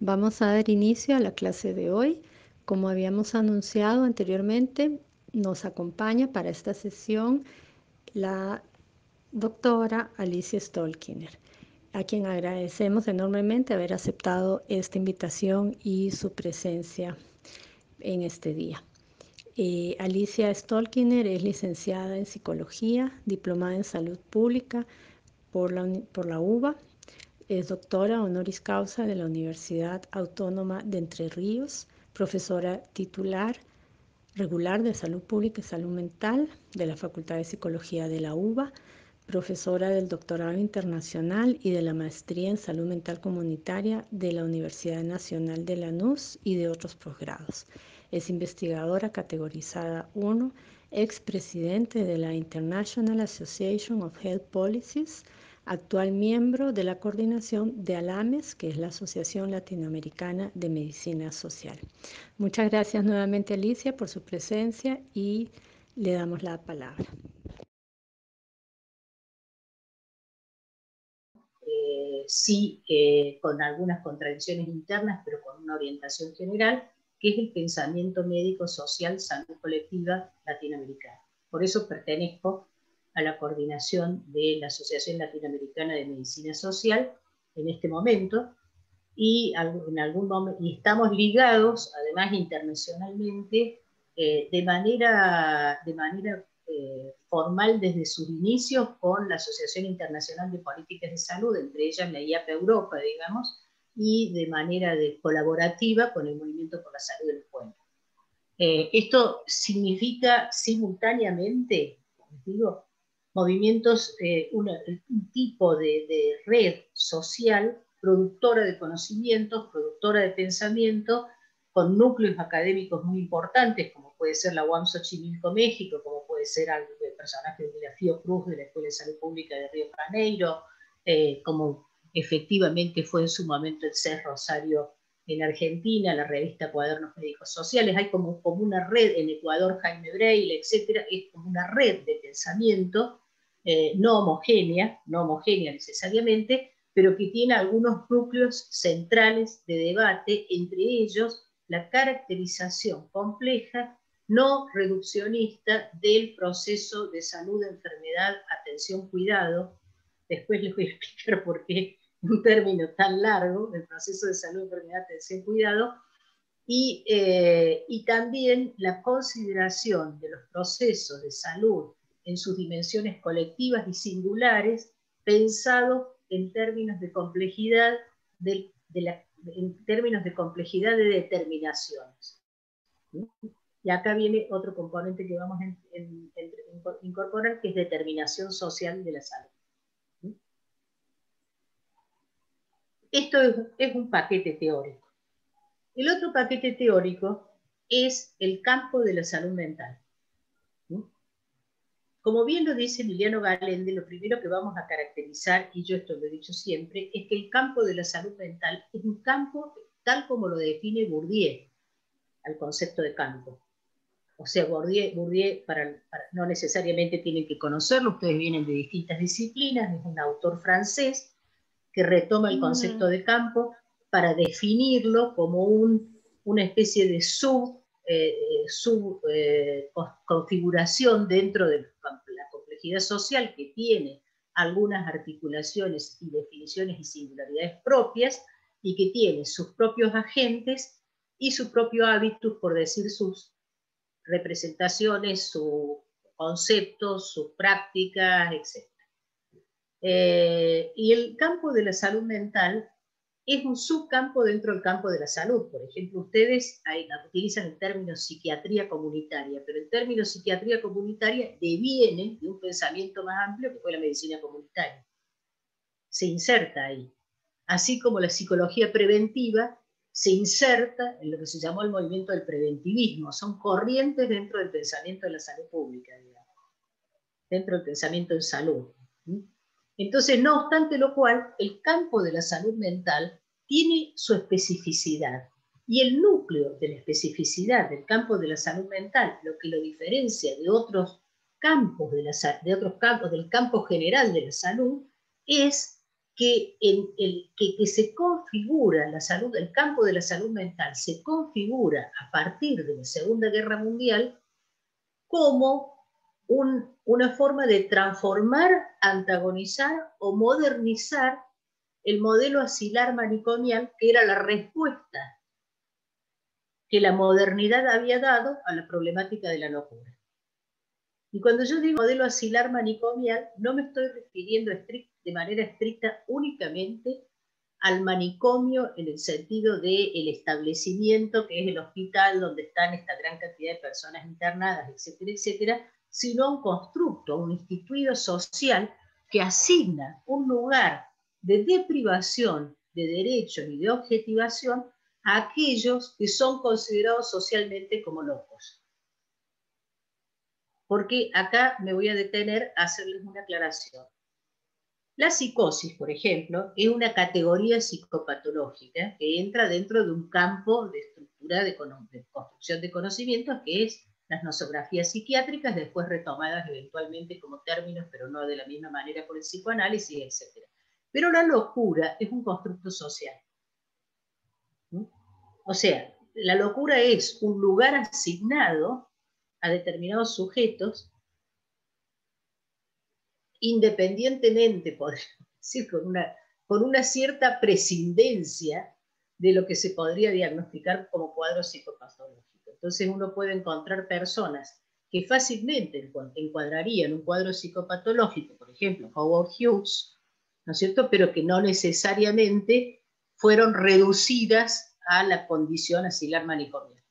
Vamos a dar inicio a la clase de hoy. Como habíamos anunciado anteriormente, nos acompaña para esta sesión la doctora Alicia Stolkiner, a quien agradecemos enormemente haber aceptado esta invitación y su presencia en este día. Alicia Stolkiner es licenciada en Psicología, diplomada en Salud Pública por la UBA. Es doctora honoris causa de la Universidad Autónoma de Entre Ríos, profesora titular regular de Salud Pública y Salud Mental de la Facultad de Psicología de la UBA, profesora del doctorado internacional y de la maestría en Salud Mental Comunitaria de la Universidad Nacional de Lanús y de otros posgrados. Es investigadora categorizada 1, expresidente de la International Association of Health Policies, actual miembro de la coordinación de ALAMES, que es la Asociación Latinoamericana de Medicina Social. Muchas gracias nuevamente, Alicia, por su presencia y le damos la palabra. Sí, con algunas contradicciones internas, pero con una orientación general, que es el pensamiento médico social salud colectiva latinoamericana. Por eso pertenezco a la coordinación de la Asociación Latinoamericana de Medicina Social en este momento, y en algún momento, y estamos ligados, además internacionalmente, de manera formal desde sus inicios con la Asociación Internacional de Políticas de Salud, entre ellas la IAP Europa, digamos, y de manera colaborativa con el Movimiento por la Salud del Pueblo. Esto significa simultáneamente, digo, movimientos, un tipo de red social productora de conocimientos, productora de pensamiento, con núcleos académicos muy importantes, como puede ser la UAM Xochimilco México, como puede ser el personaje de la Fiocruz de la Escuela de Salud Pública de Río Janeiro, como efectivamente fue en su momento el CES Rosario en Argentina, la revista Cuadernos Médicos Sociales. Hay como una red en Ecuador, Jaime Breil, etcétera, es como una red de pensamiento no homogénea necesariamente, pero que tiene algunos núcleos centrales de debate, entre ellos la caracterización compleja, no reduccionista del proceso de salud, enfermedad, atención, cuidado. Después les voy a explicar por qué un término tan largo, el proceso de salud, enfermedad, atención, cuidado, y también la consideración de los procesos de salud en sus dimensiones colectivas y singulares, pensado en términos de complejidad en términos de complejidad de determinaciones. Y acá viene otro componente que vamos a incorporar, que es determinación social de la salud. Esto es un paquete teórico. El otro paquete teórico es el campo de la salud mental. Como bien lo dice Emiliano Galende, lo primero que vamos a caracterizar, y yo esto lo he dicho siempre, es que el campo de la salud mental es un campo tal como lo define Bourdieu, al concepto de campo. O sea, Bourdieu no necesariamente tienen que conocerlo, ustedes vienen de distintas disciplinas, es un autor francés que retoma el concepto de campo para definirlo como una especie de configuración dentro de la complejidad social, que tiene algunas articulaciones y definiciones y singularidades propias, y que tiene sus propios agentes y su propio hábitus, por decir, sus representaciones, sus conceptos, sus prácticas, etc. Y el campo de la salud mental es un subcampo dentro del campo de la salud. Por ejemplo, ustedes utilizan el término psiquiatría comunitaria, pero el término psiquiatría comunitaria deviene de un pensamiento más amplio que fue la medicina comunitaria. Se inserta ahí. Así como la psicología preventiva se inserta en lo que se llamó el movimiento del preventivismo. Son corrientes dentro del pensamiento de la salud pública, digamos, dentro del pensamiento en salud. Entonces, no obstante lo cual, el campo de la salud mental tiene su especificidad. Y el núcleo de la especificidad del campo de la salud mental, lo que lo diferencia de otros campos, del campo general de la salud, es que se configura la salud, el campo de la salud mental se configura a partir de la Segunda Guerra Mundial como una forma de transformar, antagonizar o modernizar el modelo asilar manicomial, que era la respuesta que la modernidad había dado a la problemática de la locura. Y cuando yo digo modelo asilar manicomial, no me estoy refiriendo de manera estricta únicamente al manicomio en el sentido del establecimiento, que es el hospital donde están esta gran cantidad de personas internadas, etcétera, etcétera, sino a un constructo, a un instituido social que asigna un lugar de deprivación de derechos y de objetivación a aquellos que son considerados socialmente como locos. Porque acá me voy a detener a hacerles una aclaración. La psicosis, por ejemplo, es una categoría psicopatológica que entra dentro de un campo de estructura de construcción de conocimientos, que es las nosografías psiquiátricas, después retomadas eventualmente como términos, pero no de la misma manera por el psicoanálisis, etc. Pero la locura es un constructo social. O sea, la locura es un lugar asignado a determinados sujetos, independientemente, podríamos decir, con una cierta prescindencia de lo que se podría diagnosticar como cuadro psicopatológico. Entonces uno puede encontrar personas que fácilmente encuadrarían un cuadro psicopatológico, por ejemplo, Howard Hughes, ¿no es cierto?, pero que no necesariamente fueron reducidas a la condición asilar manicomial.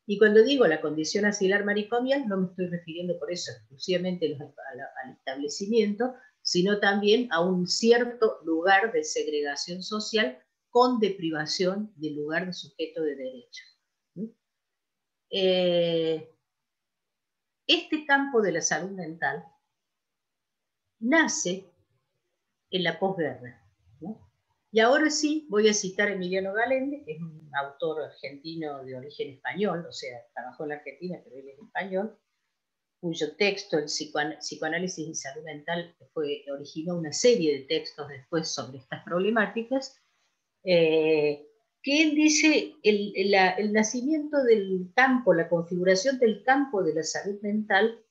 Y cuando digo la condición asilar manicomial, no me estoy refiriendo por eso exclusivamente al establecimiento, sino también a un cierto lugar de segregación social con deprivación del lugar de sujeto de derechos. Este campo de la salud mental nace en la posguerra, ¿no? Y ahora sí voy a citar a Emiliano Galende, que es un autor argentino de origen español, o sea, trabajó en la Argentina, pero él es español, cuyo texto, el psicoanálisis y salud mental, originó una serie de textos después sobre estas problemáticas, que él dice el nacimiento del campo, la configuración del campo de la salud mental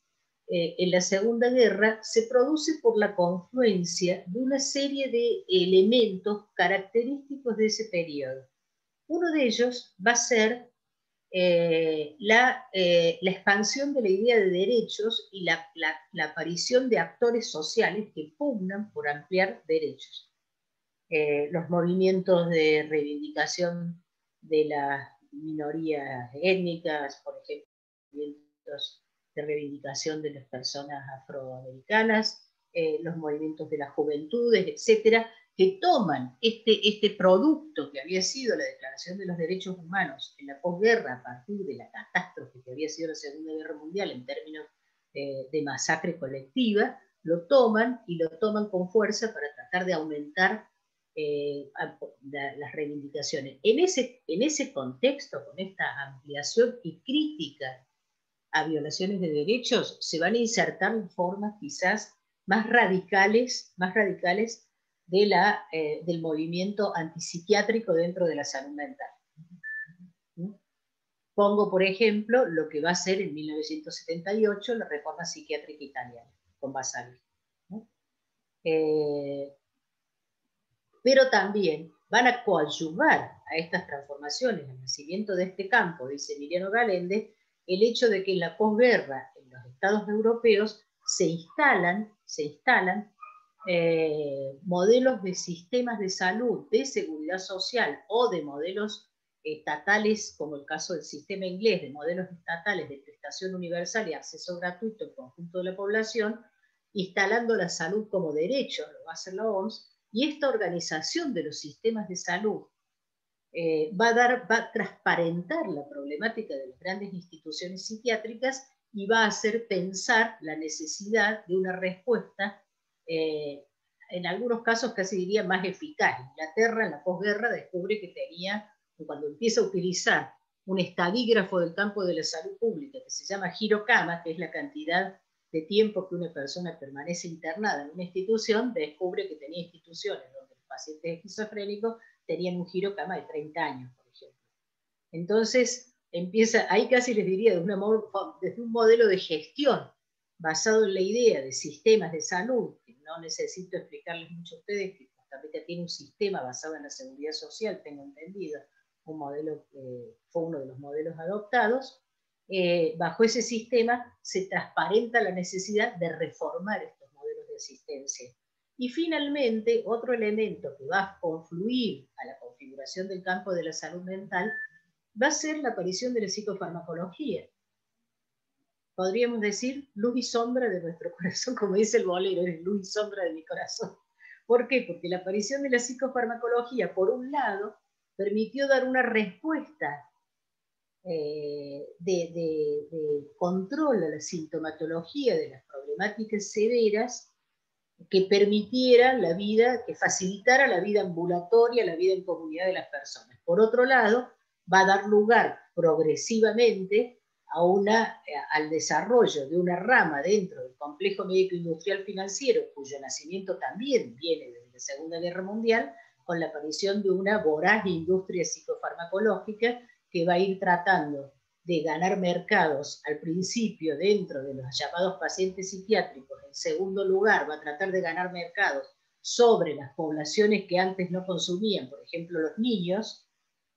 en la Segunda Guerra se produce por la confluencia de una serie de elementos característicos de ese periodo. Uno de ellos va a ser la expansión de la idea de derechos y la aparición de actores sociales que pugnan por ampliar derechos. Los movimientos de reivindicación de las minorías étnicas, por ejemplo, movimientos de reivindicación de las personas afroamericanas, los movimientos de las juventudes, etcétera, que toman este producto que había sido la Declaración de los Derechos Humanos en la posguerra a partir de la catástrofe que había sido la Segunda Guerra Mundial en términos de masacre colectiva, lo toman y lo toman con fuerza para tratar de aumentar las reivindicaciones. En ese contexto, con esta ampliación y crítica a violaciones de derechos, se van a insertar formas quizás más radicales del movimiento antipsiquiátrico dentro de la salud mental. Pongo, por ejemplo, lo que va a ser en 1978 la reforma psiquiátrica italiana, con Basaglia. Pero también van a coadyuvar a estas transformaciones, al nacimiento de este campo, dice Emiliano Galende, el hecho de que en la posguerra, en los estados europeos, se instalan modelos de sistemas de salud, de seguridad social o de modelos estatales, como el caso del sistema inglés, de modelos estatales de prestación universal y acceso gratuito al conjunto de la población, instalando la salud como derecho, lo va a hacer la OMS, y esta organización de los sistemas de salud va a transparentar la problemática de las grandes instituciones psiquiátricas y va a hacer pensar la necesidad de una respuesta, en algunos casos casi diría más eficaz. Inglaterra en la posguerra descubre que tenía, cuando empieza a utilizar un estadígrafo del campo de la salud pública que se llama Hirokama, que es la cantidad de tiempo que una persona permanece internada en una institución, descubre que tenía instituciones donde los pacientes esquizofrénicos tenían un girocama de 30 años, por ejemplo. Entonces, empieza, ahí casi les diría, desde un modelo de gestión basado en la idea de sistemas de salud, que no necesito explicarles mucho a ustedes, que Costa Rica tiene un sistema basado en la seguridad social, tengo entendido, un modelo, fue uno de los modelos adoptados. Bajo ese sistema se transparenta la necesidad de reformar estos modelos de asistencia. Y finalmente, otro elemento que va a confluir a la configuración del campo de la salud mental va a ser la aparición de la psicofarmacología. Podríamos decir luz y sombra de nuestro corazón, como dice el bolero, es luz y sombra de mi corazón. ¿Por qué? Porque la aparición de la psicofarmacología, por un lado, permitió dar una respuesta de control a la sintomatología de las problemáticas severas que permitiera la vida, que facilitara la vida ambulatoria, la vida en comunidad de las personas. Por otro lado, va a dar lugar progresivamente al desarrollo de una rama dentro del complejo médico-industrial financiero, cuyo nacimiento también viene desde la Segunda Guerra Mundial, con la aparición de una voraz industria psicofarmacológica que va a ir tratando de ganar mercados al principio dentro de los llamados pacientes psiquiátricos. En segundo lugar, va a tratar de ganar mercados sobre las poblaciones que antes no consumían, por ejemplo, los niños,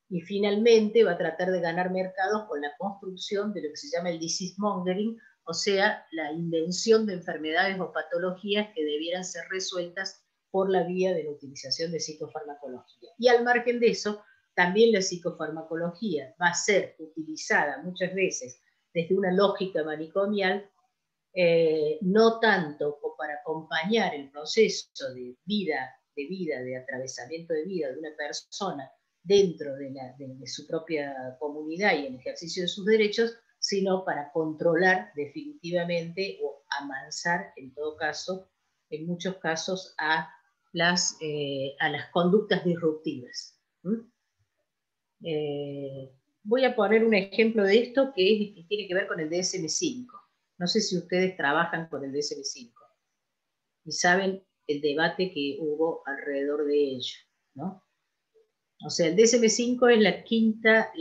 y finalmente va a tratar de ganar mercados con la construcción de lo que se llama el disease mongering, o sea, la invención de enfermedades o patologías que debieran ser resueltas por la vía de la utilización de psicofarmacología. Y al margen de eso, también la psicofarmacología va a ser utilizada muchas veces desde una lógica manicomial, no tanto para acompañar el proceso de de atravesamiento de vida de una persona dentro de su propia comunidad y el ejercicio de sus derechos, sino para controlar definitivamente o amansar, en todo caso, en muchos casos, a las conductas disruptivas. Voy a poner un ejemplo de esto que tiene que ver con el DSM-5. No sé si ustedes trabajan con el DSM-5 y saben el debate que hubo alrededor de ello, ¿no? O sea, el DSM-5 es la quinta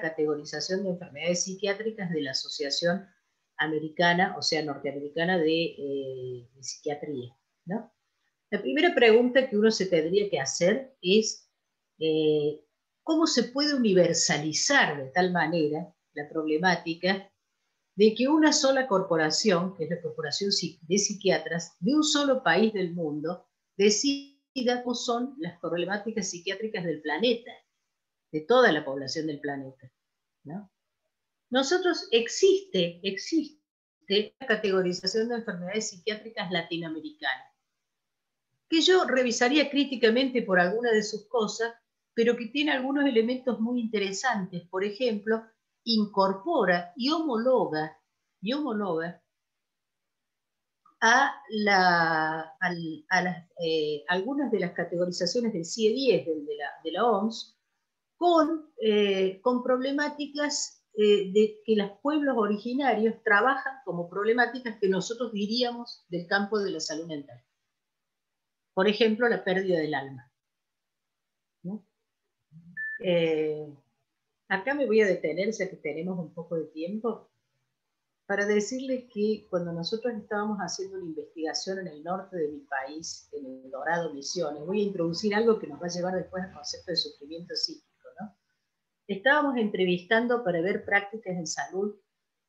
categorización de enfermedades psiquiátricas de la Asociación Americana, o sea, norteamericana de psiquiatría, ¿no? La primera pregunta que uno se tendría que hacer es ¿cómo se puede universalizar de tal manera la problemática de que una sola corporación, que es la Corporación de Psiquiatras, de un solo país del mundo, decida cómo son las problemáticas psiquiátricas del planeta, de toda la población del planeta, ¿no? Nosotros existe la categorización de enfermedades psiquiátricas latinoamericanas, que yo revisaría críticamente por alguna de sus cosas, pero que tiene algunos elementos muy interesantes. Por ejemplo, incorpora y homologa algunas de las categorizaciones del CIE-10 de la OMS con problemáticas de que los pueblos originarios trabajan como problemáticas que nosotros diríamos del campo de la salud mental. Por ejemplo, la pérdida del alma, ¿no? Acá me voy a detener, ya que tenemos un poco de tiempo, para decirles que cuando nosotros estábamos haciendo una investigación en el norte de mi país, en El Dorado, Misiones, voy a introducir algo que nos va a llevar después al concepto de sufrimiento psíquico, ¿no? Estábamos entrevistando para ver prácticas en salud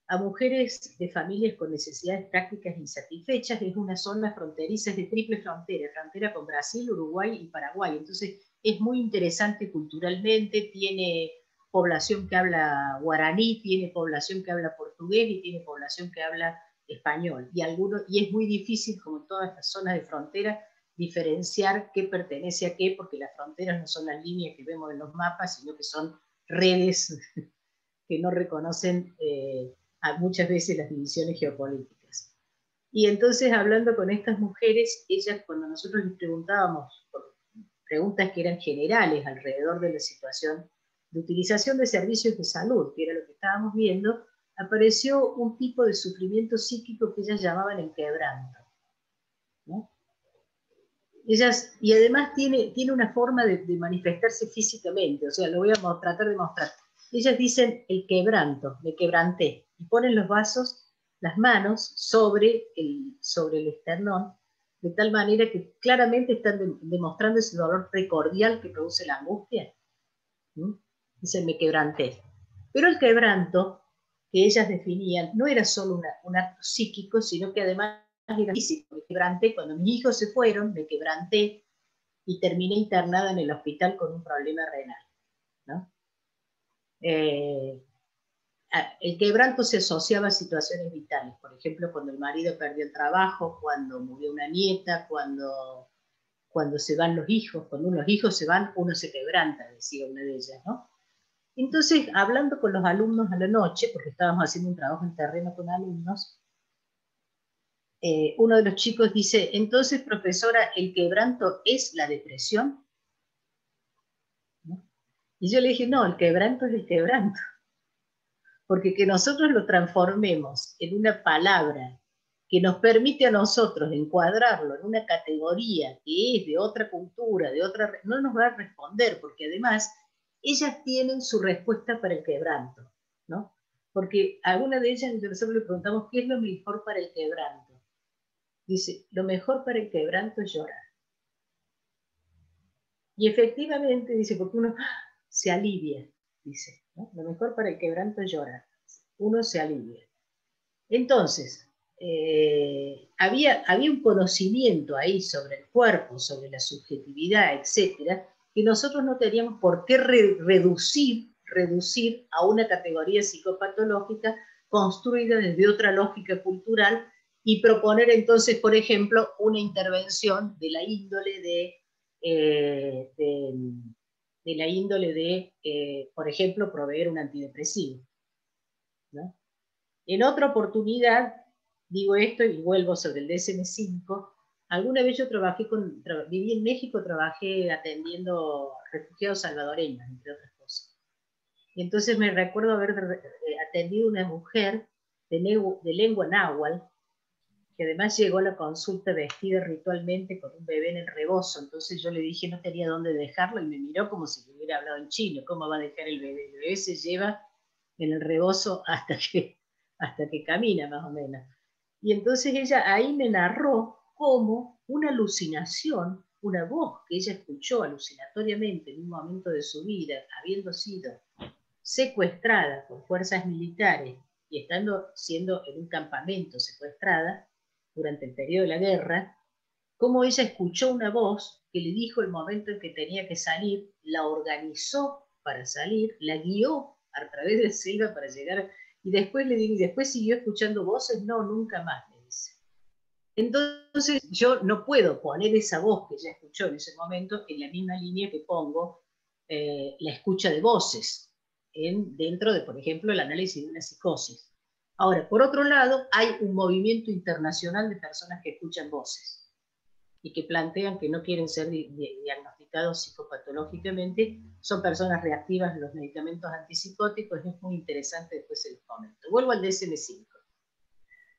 a mujeres de familias con necesidades prácticas insatisfechas. Es una zona fronteriza, es de triple frontera con Brasil, Uruguay y Paraguay. Entonces es muy interesante culturalmente, tiene población que habla guaraní, tiene población que habla portugués y tiene población que habla español. Y es muy difícil, como en todas estas zonas de frontera, diferenciar qué pertenece a qué, porque las fronteras no son las líneas que vemos en los mapas, sino que son redes que no reconocen muchas veces las divisiones geopolíticas. Y entonces, hablando con estas mujeres, ellas, cuando nosotros les preguntábamos por preguntas que eran generales alrededor de la situación de utilización de servicios de salud, que era lo que estábamos viendo, apareció un tipo de sufrimiento psíquico que ellas llamaban el quebranto, ¿no? Ellas, y además tiene una forma de manifestarse físicamente, o sea, lo voy a tratar de mostrar. Ellas dicen el quebranto, me quebranté, y ponen los vasos, las manos sobre el esternón, de tal manera que claramente están demostrando ese dolor precordial que produce la angustia. ¿Mm? Dicen, me quebranté. Pero el quebranto que ellas definían no era solo un acto psíquico, sino que además era físico. Me quebranté cuando mis hijos se fueron, me quebranté y terminé internada en el hospital con un problema renal, ¿no? El quebranto se asociaba a situaciones vitales, por ejemplo, cuando el marido perdió el trabajo, cuando murió una nieta, cuando se van los hijos, cuando los hijos se van, uno se quebranta, decía una de ellas, ¿no? Entonces, hablando con los alumnos a la noche, porque estábamos haciendo un trabajo en terreno con alumnos, uno de los chicos dice, entonces, profesora, ¿el quebranto es la depresión? ¿No? Y yo le dije, no, el quebranto es el quebranto. Porque que nosotros lo transformemos en una palabra que nos permite a nosotros encuadrarlo en una categoría que es de otra cultura, no nos va a responder, porque además ellas tienen su respuesta para el quebranto, ¿no? Porque a alguna de ellas nosotros le preguntamos, ¿qué es lo mejor para el quebranto? Dice, lo mejor para el quebranto es llorar. Y efectivamente, dice, porque uno se alivia, dice, ¿no? Lo mejor para el quebranto es llorar. Uno se alivia. Entonces, había un conocimiento ahí sobre el cuerpo, sobre la subjetividad, etcétera, que nosotros no teníamos por qué reducir a una categoría psicopatológica construida desde otra lógica cultural y proponer entonces, por ejemplo, una intervención de la índole por ejemplo, proveer un antidepresivo, ¿no? En otra oportunidad, digo esto y vuelvo sobre el DSM-5, alguna vez yo viví en México, trabajé atendiendo refugiados salvadoreños, entre otras cosas. Y entonces me recuerdo haber atendido una mujer de lengua náhuatl, que además llegó a la consulta vestida ritualmente con un bebé en el rebozo. Entonces yo le dije no tenía dónde dejarlo y me miró como si le hubiera hablado en chino. ¿Cómo va a dejar el bebé? El bebé se lleva en el rebozo hasta que camina, más o menos. Y entonces ella ahí me narró cómo una alucinación, una voz que ella escuchó alucinatoriamente en un momento de su vida, habiendo sido secuestrada por fuerzas militares y siendo en un campamento secuestrada durante el periodo de la guerra, cómo ella escuchó una voz que le dijo el momento en que tenía que salir, la organizó para salir, la guió a través de la selva para llegar, y después le digo, y después siguió escuchando voces, no, nunca más, me dice. Entonces yo no puedo poner esa voz que ella escuchó en ese momento en la misma línea que pongo la escucha de voces dentro de, por ejemplo, el análisis de una psicosis. Ahora, por otro lado, hay un movimiento internacional de personas que escuchan voces y que plantean que no quieren ser diagnosticados psicopatológicamente, son personas reactivas a los medicamentos antipsicóticos, es muy interesante, después se los comento. Vuelvo al DSM-5.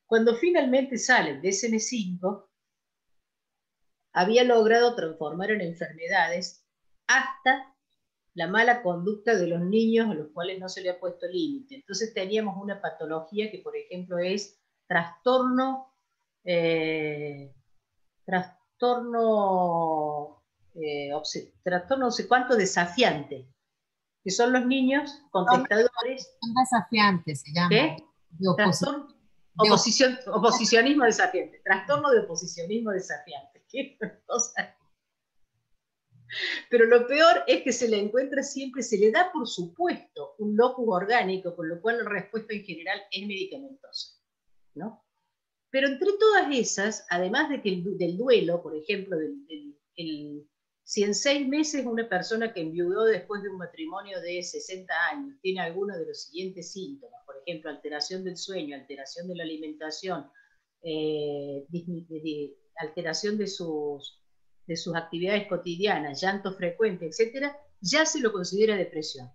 Cuando finalmente sale el DSM-5, había logrado transformar en enfermedades hasta la mala conducta de los niños a los cuales no se le ha puesto límite. Entonces teníamos una patología que, por ejemplo, es trastorno, trastorno no sé cuánto desafiante, que son los niños contestadores. Son desafiantes, se llama. ¿Qué? Trastorno, oposicionismo desafiante. Trastorno de oposicionismo desafiante. ¿Qué cosa? Pero lo peor es que se le encuentra siempre, se le da por supuesto un locus orgánico, con lo cual la respuesta en general es medicamentosa, ¿no? Pero entre todas esas, además de que del duelo, por ejemplo, si en 6 meses una persona que enviudó después de un matrimonio de 60 años tiene alguno de los siguientes síntomas, por ejemplo, alteración del sueño, alteración de la alimentación, alteración de sus actividades cotidianas, llanto frecuente, etcétera, ya se lo considera depresión.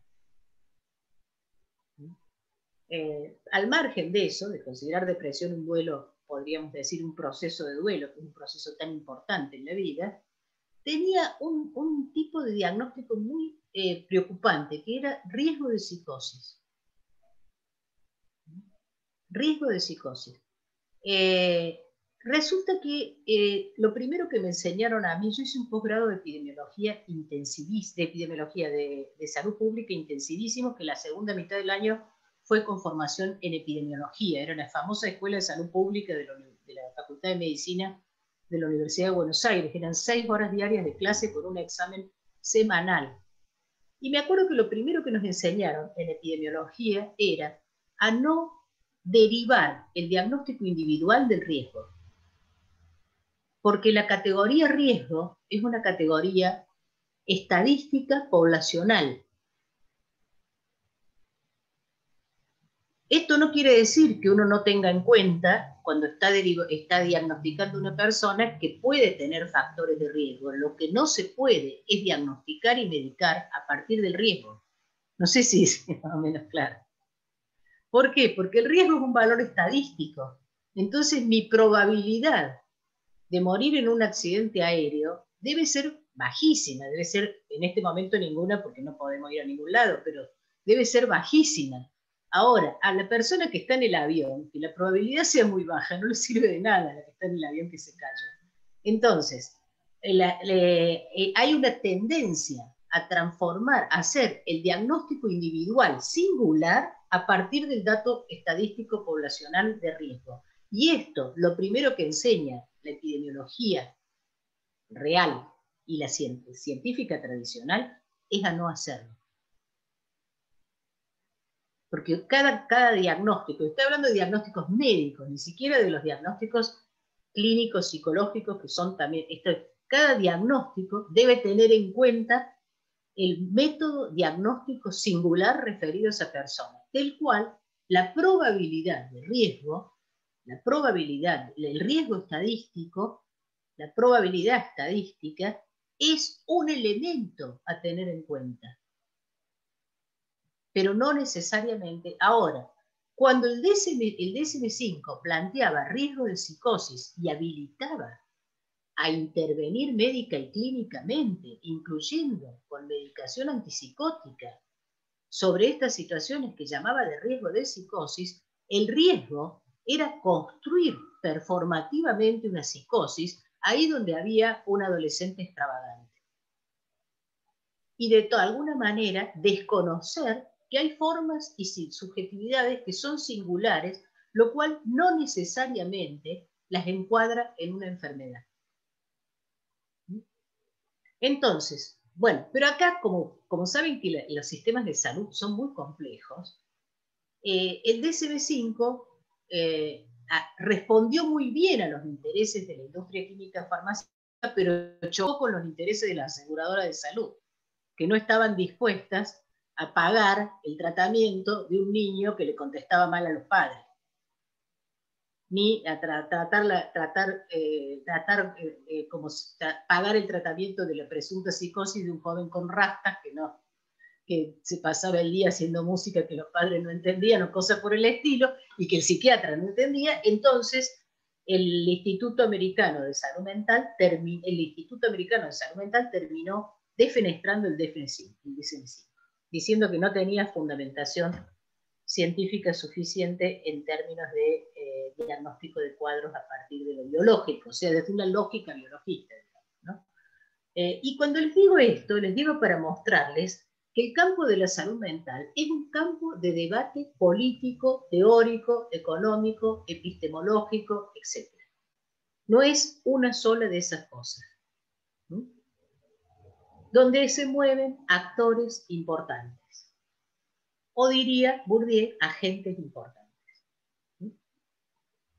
al margen de eso, de considerar depresión un duelo, podríamos decir un proceso de duelo, que es un proceso tan importante en la vida, tenía un tipo de diagnóstico muy preocupante, que era riesgo de psicosis. Riesgo de psicosis. Resulta que lo primero que me enseñaron a mí, yo hice un posgrado de epidemiología intensivísimo, de epidemiología de salud pública intensivísimo, que la segunda mitad del año fue con formación en epidemiología. Era la famosa Escuela de Salud Pública de la Facultad de Medicina de la Universidad de Buenos Aires. Eran 6 horas diarias de clase con un examen semanal. Y me acuerdo que lo primero que nos enseñaron en epidemiología era a no derivar el diagnóstico individual del riesgo. Porque la categoría riesgo es una categoría estadística poblacional. Esto no quiere decir que uno no tenga en cuenta, cuando está diagnosticando una persona, que puede tener factores de riesgo. Lo que no se puede es diagnosticar y medicar a partir del riesgo. No sé si es más o menos claro. ¿Por qué? Porque el riesgo es un valor estadístico. Entonces, mi probabilidad de morir en un accidente aéreo debe ser bajísima, debe ser en este momento ninguna porque no podemos ir a ningún lado, pero debe ser bajísima. Ahora, a la persona que está en el avión, que la probabilidad sea muy baja, no le sirve de nada a la que está en el avión que se cayó. Entonces, hay una tendencia a transformar, a hacer el diagnóstico individual singular a partir del dato estadístico poblacional de riesgo. Y esto, lo primero que enseña la epidemiología real y la científica tradicional, es a no hacerlo. Porque cada diagnóstico, estoy hablando de diagnósticos médicos, ni siquiera de los diagnósticos clínicos, psicológicos, que son también, cada diagnóstico debe tener en cuenta el método diagnóstico singular referido a esa persona, del cual la probabilidad de riesgo, el riesgo estadístico, la probabilidad estadística es un elemento a tener en cuenta. Pero no necesariamente. Ahora, cuando el DSM-5 planteaba riesgo de psicosis y habilitaba a intervenir médica y clínicamente, incluyendo con medicación antipsicótica, sobre estas situaciones que llamaba de riesgo de psicosis, el riesgo era construir performativamente una psicosis ahí donde había un adolescente extravagante. Y de alguna manera desconocer que hay formas y subjetividades que son singulares, lo cual no necesariamente las encuadra en una enfermedad. Entonces, bueno, pero acá, como saben que los sistemas de salud son muy complejos, el DSM-5 respondió muy bien a los intereses de la industria química farmacéutica, pero chocó con los intereses de la aseguradora de salud, que no estaban dispuestas a pagar el tratamiento de un niño que le contestaba mal a los padres, ni a pagar el tratamiento de la presunta psicosis de un joven con rastas que se pasaba el día haciendo música que los padres no entendían o cosas por el estilo, y que el psiquiatra no entendía. Entonces el Instituto Americano de Salud Mental terminó defenestrando el DSM-5, diciendo que no tenía fundamentación científica suficiente en términos de diagnóstico de cuadros a partir de lo biológico, o sea, desde una lógica biologista, ¿no? Y cuando les digo esto, les digo para mostrarles que el campo de la salud mental es un campo de debate político, teórico, económico, epistemológico, etc. No es una sola de esas cosas, ¿no? Donde se mueven actores importantes, o diría Bourdieu, agentes importantes.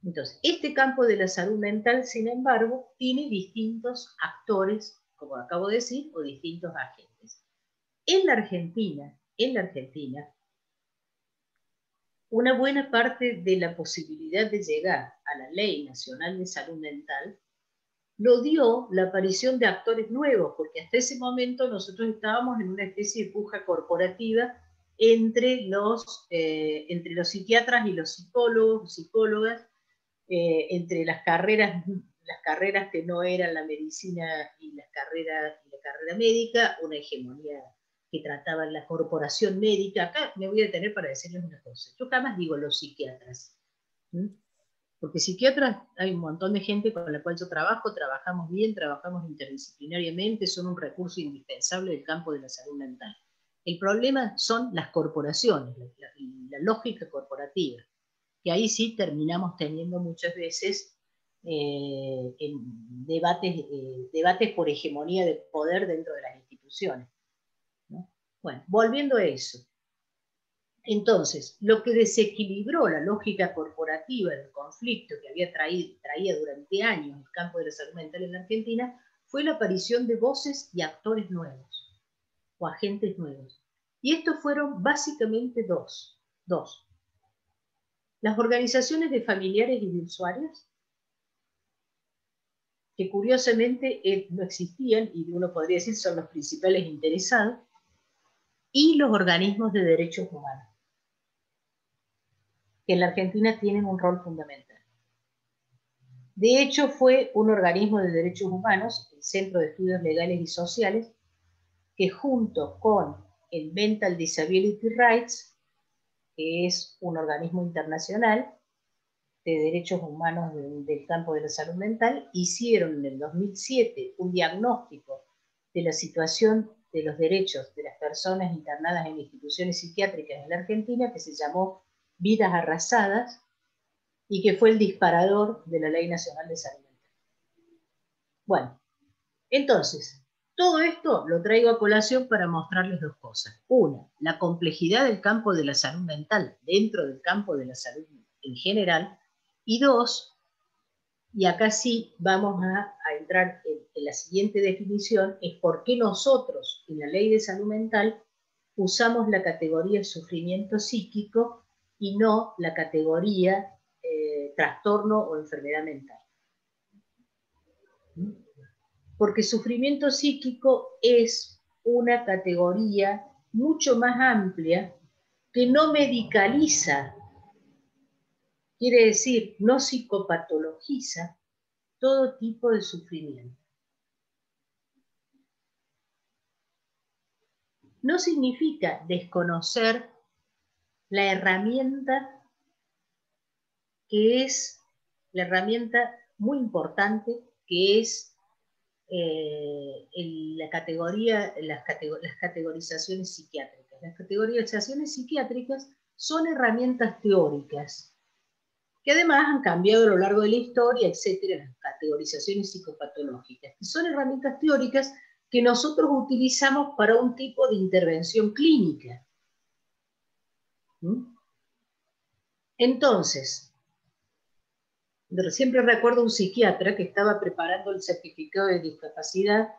Entonces, este campo de la salud mental, sin embargo, tiene distintos actores, como acabo de decir, o distintos agentes. En la Argentina, una buena parte de la posibilidad de llegar a la Ley Nacional de Salud Mental lo dio la aparición de actores nuevos, porque hasta ese momento nosotros estábamos en una especie de puja corporativa entre los psiquiatras y los psicólogos, psicólogas, entre las carreras que no eran la medicina y la carrera médica, una hegemonía que trataba la corporación médica. Acá me voy a detener para decirles una cosa. Yo jamás digo los psiquiatras, porque psiquiatras hay un montón de gente con la cual yo trabajo, trabajamos bien, trabajamos interdisciplinariamente, son un recurso indispensable del campo de la salud mental. El problema son las corporaciones, la lógica corporativa, que ahí sí terminamos teniendo muchas veces en debates por hegemonía de poder dentro de las instituciones, ¿no? Bueno, volviendo a eso. Entonces, lo que desequilibró la lógica corporativa del conflicto que traía durante años el campo de la salud mental en la Argentina fue la aparición de voces y actores nuevos, o agentes nuevos. Y estos fueron básicamente dos. Las organizaciones de familiares y de usuarios, que curiosamente no existían, y uno podría decir son los principales interesados, y los organismos de derechos humanos, que en la Argentina tienen un rol fundamental. De hecho, fue un organismo de derechos humanos, el Centro de Estudios Legales y Sociales, que junto con el Mental Disability Rights, que es un organismo internacional de derechos humanos del campo de la salud mental, hicieron en el 2007 un diagnóstico de la situación de los derechos de las personas internadas en instituciones psiquiátricas en la Argentina, que se llamó Vidas Arrasadas, y que fue el disparador de la Ley Nacional de Salud Mental. Bueno, entonces, todo esto lo traigo a colación para mostrarles dos cosas. Una, la complejidad del campo de la salud mental dentro del campo de la salud en general. Y dos, y acá sí vamos a entrar en la siguiente definición, es por qué nosotros en la Ley de Salud Mental usamos la categoría sufrimiento psíquico y no la categoría trastorno o enfermedad mental. Porque sufrimiento psíquico es una categoría mucho más amplia que no medicaliza, quiere decir, no psicopatologiza todo tipo de sufrimiento. No significa desconocer la herramienta que es la herramienta muy importante que es las categorizaciones psiquiátricas. Las categorizaciones psiquiátricas son herramientas teóricas que además han cambiado a lo largo de la historia, etcétera, las categorizaciones psicopatológicas, que son herramientas teóricas que nosotros utilizamos para un tipo de intervención clínica. Entonces, siempre recuerdo un psiquiatra que estaba preparando el certificado de discapacidad,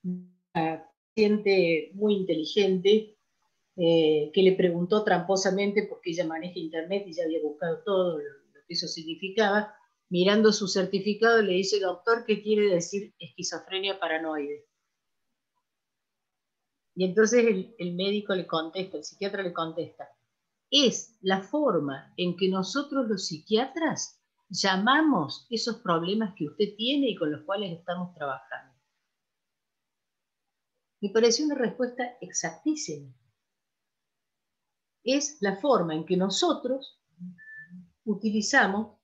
una paciente muy inteligente, que le preguntó tramposamente, porque ella maneja internet y ya había buscado todo lo que eso significaba. Mirando su certificado le dice: doctor, ¿qué quiere decir esquizofrenia paranoide? Y entonces el médico le contesta, el psiquiatra le contesta: es la forma en que nosotros los psiquiatras llamamos esos problemas que usted tiene y con los cuales estamos trabajando. Me pareció una respuesta exactísima. Es la forma en que nosotros utilizamos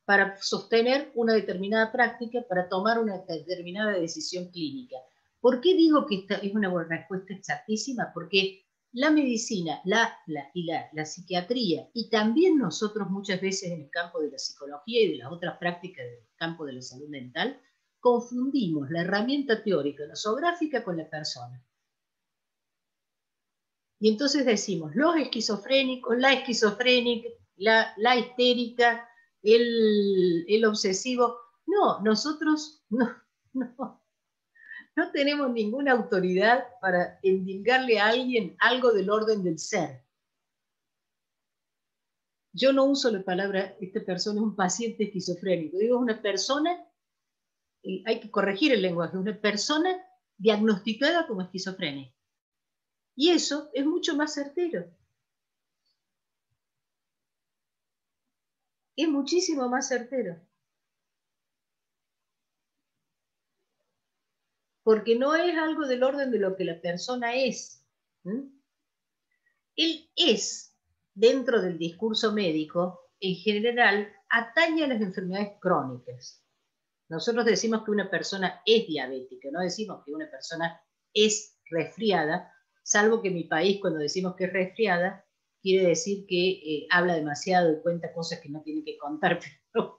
para sostener una determinada práctica, para tomar una determinada decisión clínica. ¿Por qué digo que esta es una respuesta exactísima? Porque la medicina, la psiquiatría, y también nosotros muchas veces en el campo de la psicología y de las otras prácticas del campo de la salud mental, confundimos la herramienta teórica nosográfica con la persona. Y entonces decimos, los esquizofrénicos, la esquizofrénica, la histérica, el obsesivo. No, nosotros no tenemos ninguna autoridad para endilgarle a alguien algo del orden del ser. Yo no uso la palabra, esta persona es un paciente esquizofrénico. Digo, es una persona, hay que corregir el lenguaje, una persona diagnosticada como esquizofrénica. Y eso es mucho más certero. Es muchísimo más certero. Porque no es algo del orden de lo que la persona es. Él es, dentro del discurso médico, en general, atañe a las enfermedades crónicas. Nosotros decimos que una persona es diabética, no decimos que una persona es resfriada, salvo que en mi país cuando decimos que es resfriada, quiere decir que habla demasiado y cuenta cosas que no tiene que contar, pero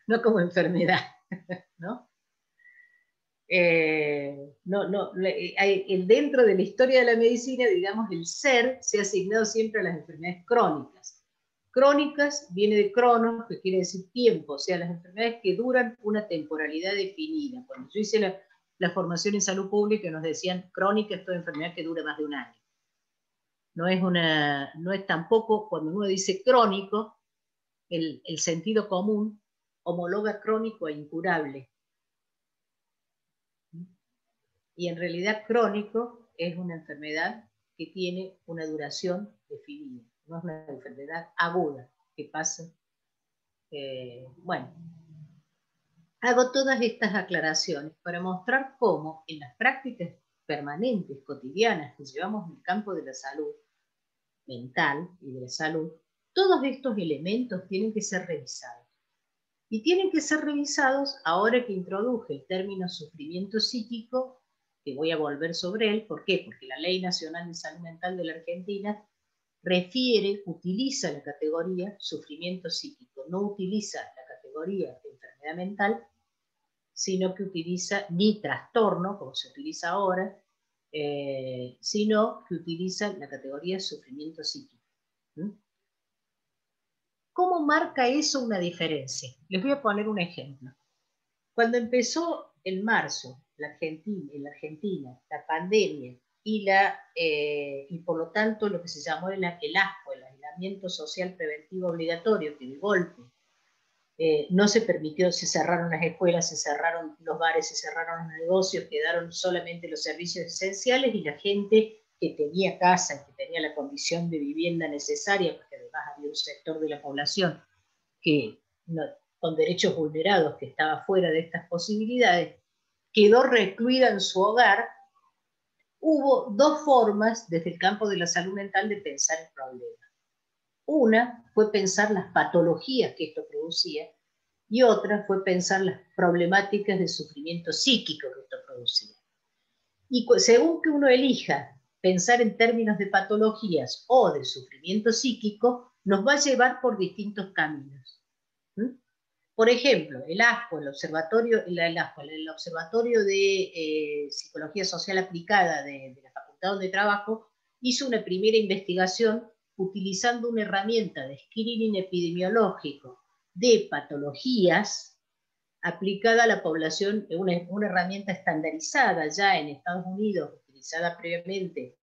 no como enfermedad, ¿no? Dentro de la historia de la medicina, digamos, el ser se ha asignado siempre a las enfermedades crónicas. Crónicas viene de cronos, que quiere decir tiempo, o sea, las enfermedades que duran una temporalidad definida. Cuando yo hice la formación en salud pública nos decían crónica es toda enfermedad que dura más de un año. No es tampoco, cuando uno dice crónico, el sentido común homologa crónico a incurable. Y en realidad crónico es una enfermedad que tiene una duración definida, no es una enfermedad aguda que pasa. Bueno, hago todas estas aclaraciones para mostrar cómo en las prácticas permanentes, cotidianas que llevamos en el campo de la salud mental y de la salud, todos estos elementos tienen que ser revisados. Y tienen que ser revisados ahora que introduje el término sufrimiento psíquico, que voy a volver sobre él. ¿Por qué? Porque la Ley Nacional de Salud Mental de la Argentina utiliza la categoría sufrimiento psíquico, no utiliza la categoría de enfermedad mental, sino que utiliza ni trastorno, como se utiliza ahora, sino que utiliza la categoría de sufrimiento psíquico. ¿Cómo marca eso una diferencia? Les voy a poner un ejemplo. Cuando empezó en marzo en la Argentina, la pandemia y por lo tanto lo que se llamó el ASPO, el aislamiento social preventivo obligatorio, que de golpe no se permitió, se cerraron las escuelas, se cerraron los bares, se cerraron los negocios, quedaron solamente los servicios esenciales y la gente que tenía casa, que tenía la condición de vivienda necesaria, porque además había un sector de la población que con derechos vulnerados que estaba fuera de estas posibilidades, quedó recluida en su hogar. Hubo dos formas desde el campo de la salud mental de pensar el problema. Una fue pensar las patologías que esto producía y otra fue pensar las problemáticas de sufrimiento psíquico que esto producía. Y según que uno elija pensar en términos de patologías o de sufrimiento psíquico, nos va a llevar por distintos caminos. Por ejemplo, el ASPO, el Observatorio de Psicología Social Aplicada de la Facultad donde trabajo, hizo una primera investigación utilizando una herramienta de screening epidemiológico de patologías aplicada a la población, una herramienta estandarizada ya en Estados Unidos, utilizada previamente,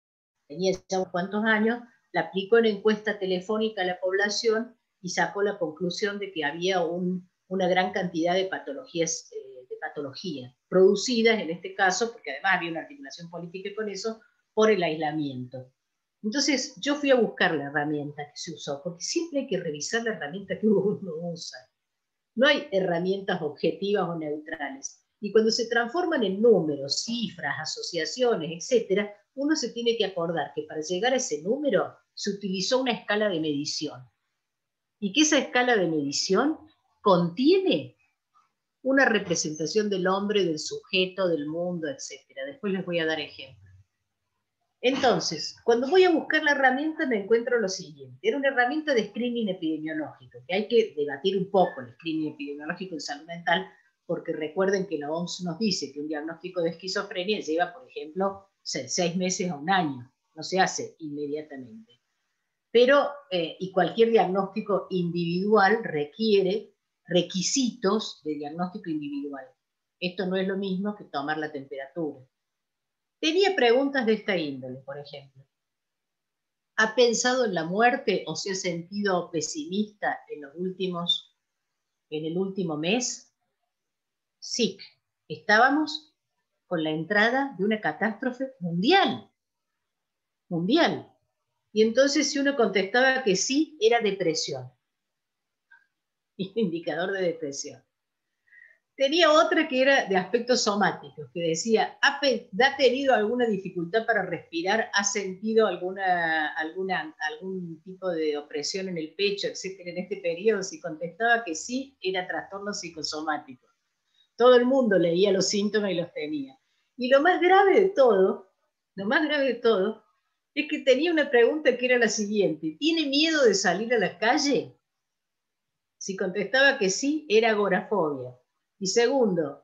tenía ya unos cuantos años, la aplicó en encuesta telefónica a la población y sacó la conclusión de que había una gran cantidad de patologías producidas, en este caso, porque además había una articulación política con eso, por el aislamiento. Entonces yo fui a buscar la herramienta que se usó, porque siempre hay que revisar la herramienta que uno usa. No hay herramientas objetivas o neutrales. Y cuando se transforman en números, cifras, asociaciones, etc., uno se tiene que acordar que para llegar a ese número se utilizó una escala de medición. Y que esa escala de medición contiene una representación del hombre, del sujeto, del mundo, etc. Después les voy a dar ejemplos. Entonces, cuando voy a buscar la herramienta me encuentro lo siguiente. Era una herramienta de screening epidemiológico, que hay que debatir un poco el screening epidemiológico en salud mental, porque recuerden que la OMS nos dice que un diagnóstico de esquizofrenia lleva, por ejemplo, 6 meses a un año, no se hace inmediatamente. Pero, y cualquier diagnóstico individual requiere requisitos de diagnóstico individual. Esto no es lo mismo que tomar la temperatura. Tenía preguntas de esta índole, por ejemplo. ¿Ha pensado en la muerte o se ha sentido pesimista en el último mes? Sí, estábamos con la entrada de una catástrofe mundial. mundial. Y entonces si uno contestaba que sí, era depresión. Indicador de depresión. Tenía otra que era de aspectos somáticos, que decía, ¿ha tenido alguna dificultad para respirar? ¿Ha sentido algún tipo de opresión en el pecho, etcétera, en este periodo? Si contestaba que sí, era trastorno psicosomático. Todo el mundo leía los síntomas y los tenía. Y lo más grave de todo, es que tenía una pregunta que era la siguiente: ¿tiene miedo de salir a la calle? Si contestaba que sí, era agorafobia. Y segundo,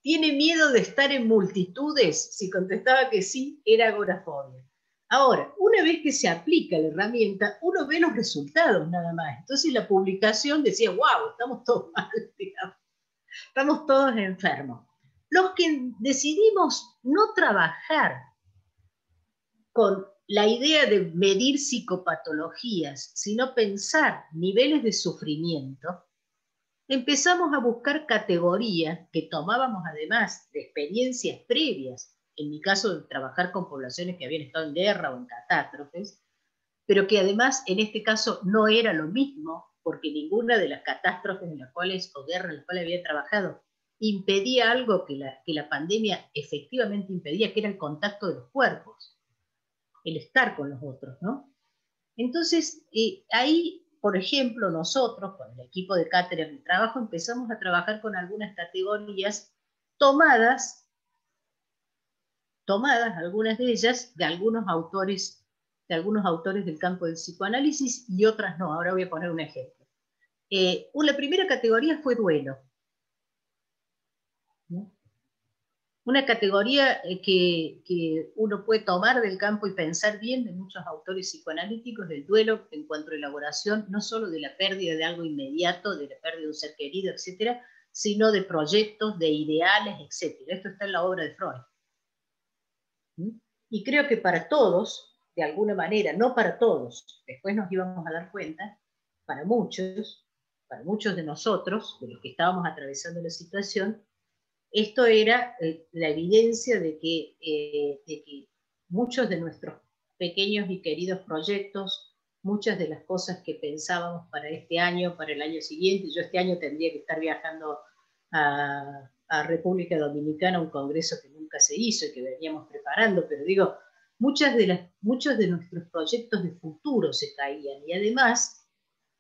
¿tiene miedo de estar en multitudes? Si contestaba que sí, era agorafobia. Ahora, una vez que se aplica la herramienta, uno ve los resultados nada más. Entonces la publicación decía, wow, estamos todos mal, digamos. Estamos todos enfermos. Los que decidimos no trabajar con la idea de medir psicopatologías, sino pensar niveles de sufrimiento, empezamos a buscar categorías que tomábamos además de experiencias previas, en mi caso de trabajar con poblaciones que habían estado en guerra o en catástrofes, pero que además en este caso no era lo mismo, porque ninguna de las catástrofes en las cuales, o guerras en las cuales había trabajado, impedía algo que la pandemia efectivamente impedía, que era el contacto de los cuerpos, el estar con los otros, ¿no? Entonces, ahí, por ejemplo, nosotros, con el equipo de cátedra de trabajo, empezamos a trabajar con algunas categorías tomadas, algunas de ellas, de algunos autores del campo del psicoanálisis y otras no. Ahora voy a poner un ejemplo. La primera categoría fue duelo, ¿no? Una categoría que uno puede tomar del campo y pensar bien de muchos autores psicoanalíticos del duelo en cuanto a elaboración, no solo de la pérdida de algo inmediato, de la pérdida de un ser querido, etcétera, sino de proyectos, de ideales, etcétera. Esto está en la obra de Freud. Y creo que para todos, de alguna manera, no para todos, después nos íbamos a dar cuenta, para muchos de nosotros, de los que estábamos atravesando la situación, esto era la evidencia de que muchos de nuestros pequeños y queridos proyectos, muchas de las cosas que pensábamos para este año, para el año siguiente, yo este año tendría que estar viajando a República Dominicana, a un congreso que nunca se hizo y que veníamos preparando, pero digo, muchos de nuestros proyectos de futuro se caían, y además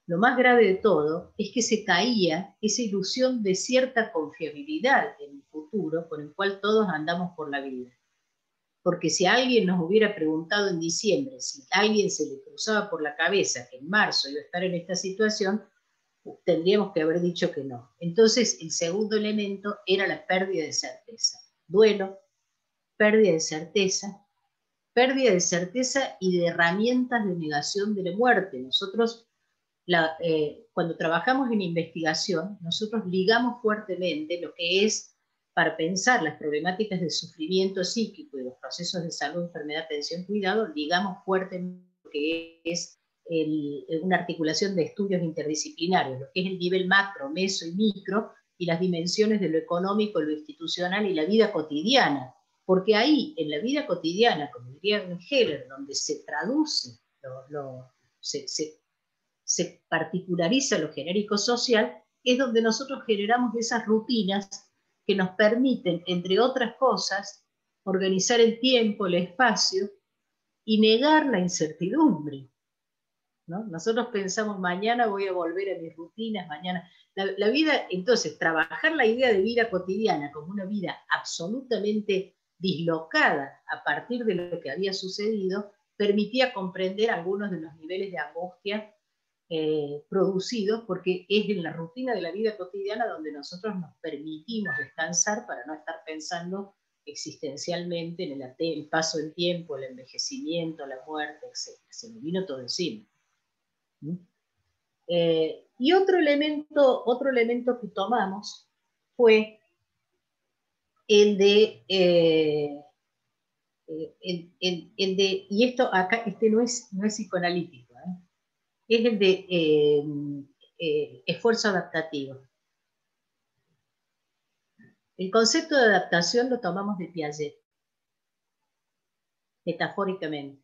lo más grave de todo es que se caía esa ilusión de cierta confiabilidad en el futuro con el cual todos andamos por la vida. Porque si alguien nos hubiera preguntado en diciembre, si a alguien se le cruzaba por la cabeza que en marzo iba a estar en esta situación, tendríamos que haber dicho que no. Entonces, el segundo elemento era la pérdida de certeza. Duelo, pérdida de certeza y de herramientas de negación de la muerte. Nosotros, cuando trabajamos en investigación, nosotros ligamos fuertemente lo que es, para pensar las problemáticas de sufrimiento psíquico y los procesos de salud, enfermedad, atención, cuidado, ligamos fuertemente lo que es una articulación de estudios interdisciplinarios, lo que es el nivel macro, meso y micro, y las dimensiones de lo económico, lo institucional y la vida cotidiana. Porque ahí, en la vida cotidiana, como diría Heller, donde se traduce, se particulariza lo genérico social, es donde nosotros generamos esas rutinas que nos permiten, entre otras cosas, organizar el tiempo, el espacio y negar la incertidumbre, ¿no? Nosotros pensamos, mañana voy a volver a mis rutinas, mañana. La vida, entonces, trabajar la idea de vida cotidiana como una vida absolutamente dislocada a partir de lo que había sucedido, permitía comprender algunos de los niveles de angustia producidos, porque es en la rutina de la vida cotidiana donde nosotros nos permitimos descansar para no estar pensando existencialmente en el paso del tiempo, el envejecimiento, la muerte, etc. Se me vino todo encima. Y otro elemento que tomamos fue el de, y esto acá, no es psicoanalítico, es el de esfuerzo adaptativo. El concepto de adaptación lo tomamos de Piaget. metafóricamente.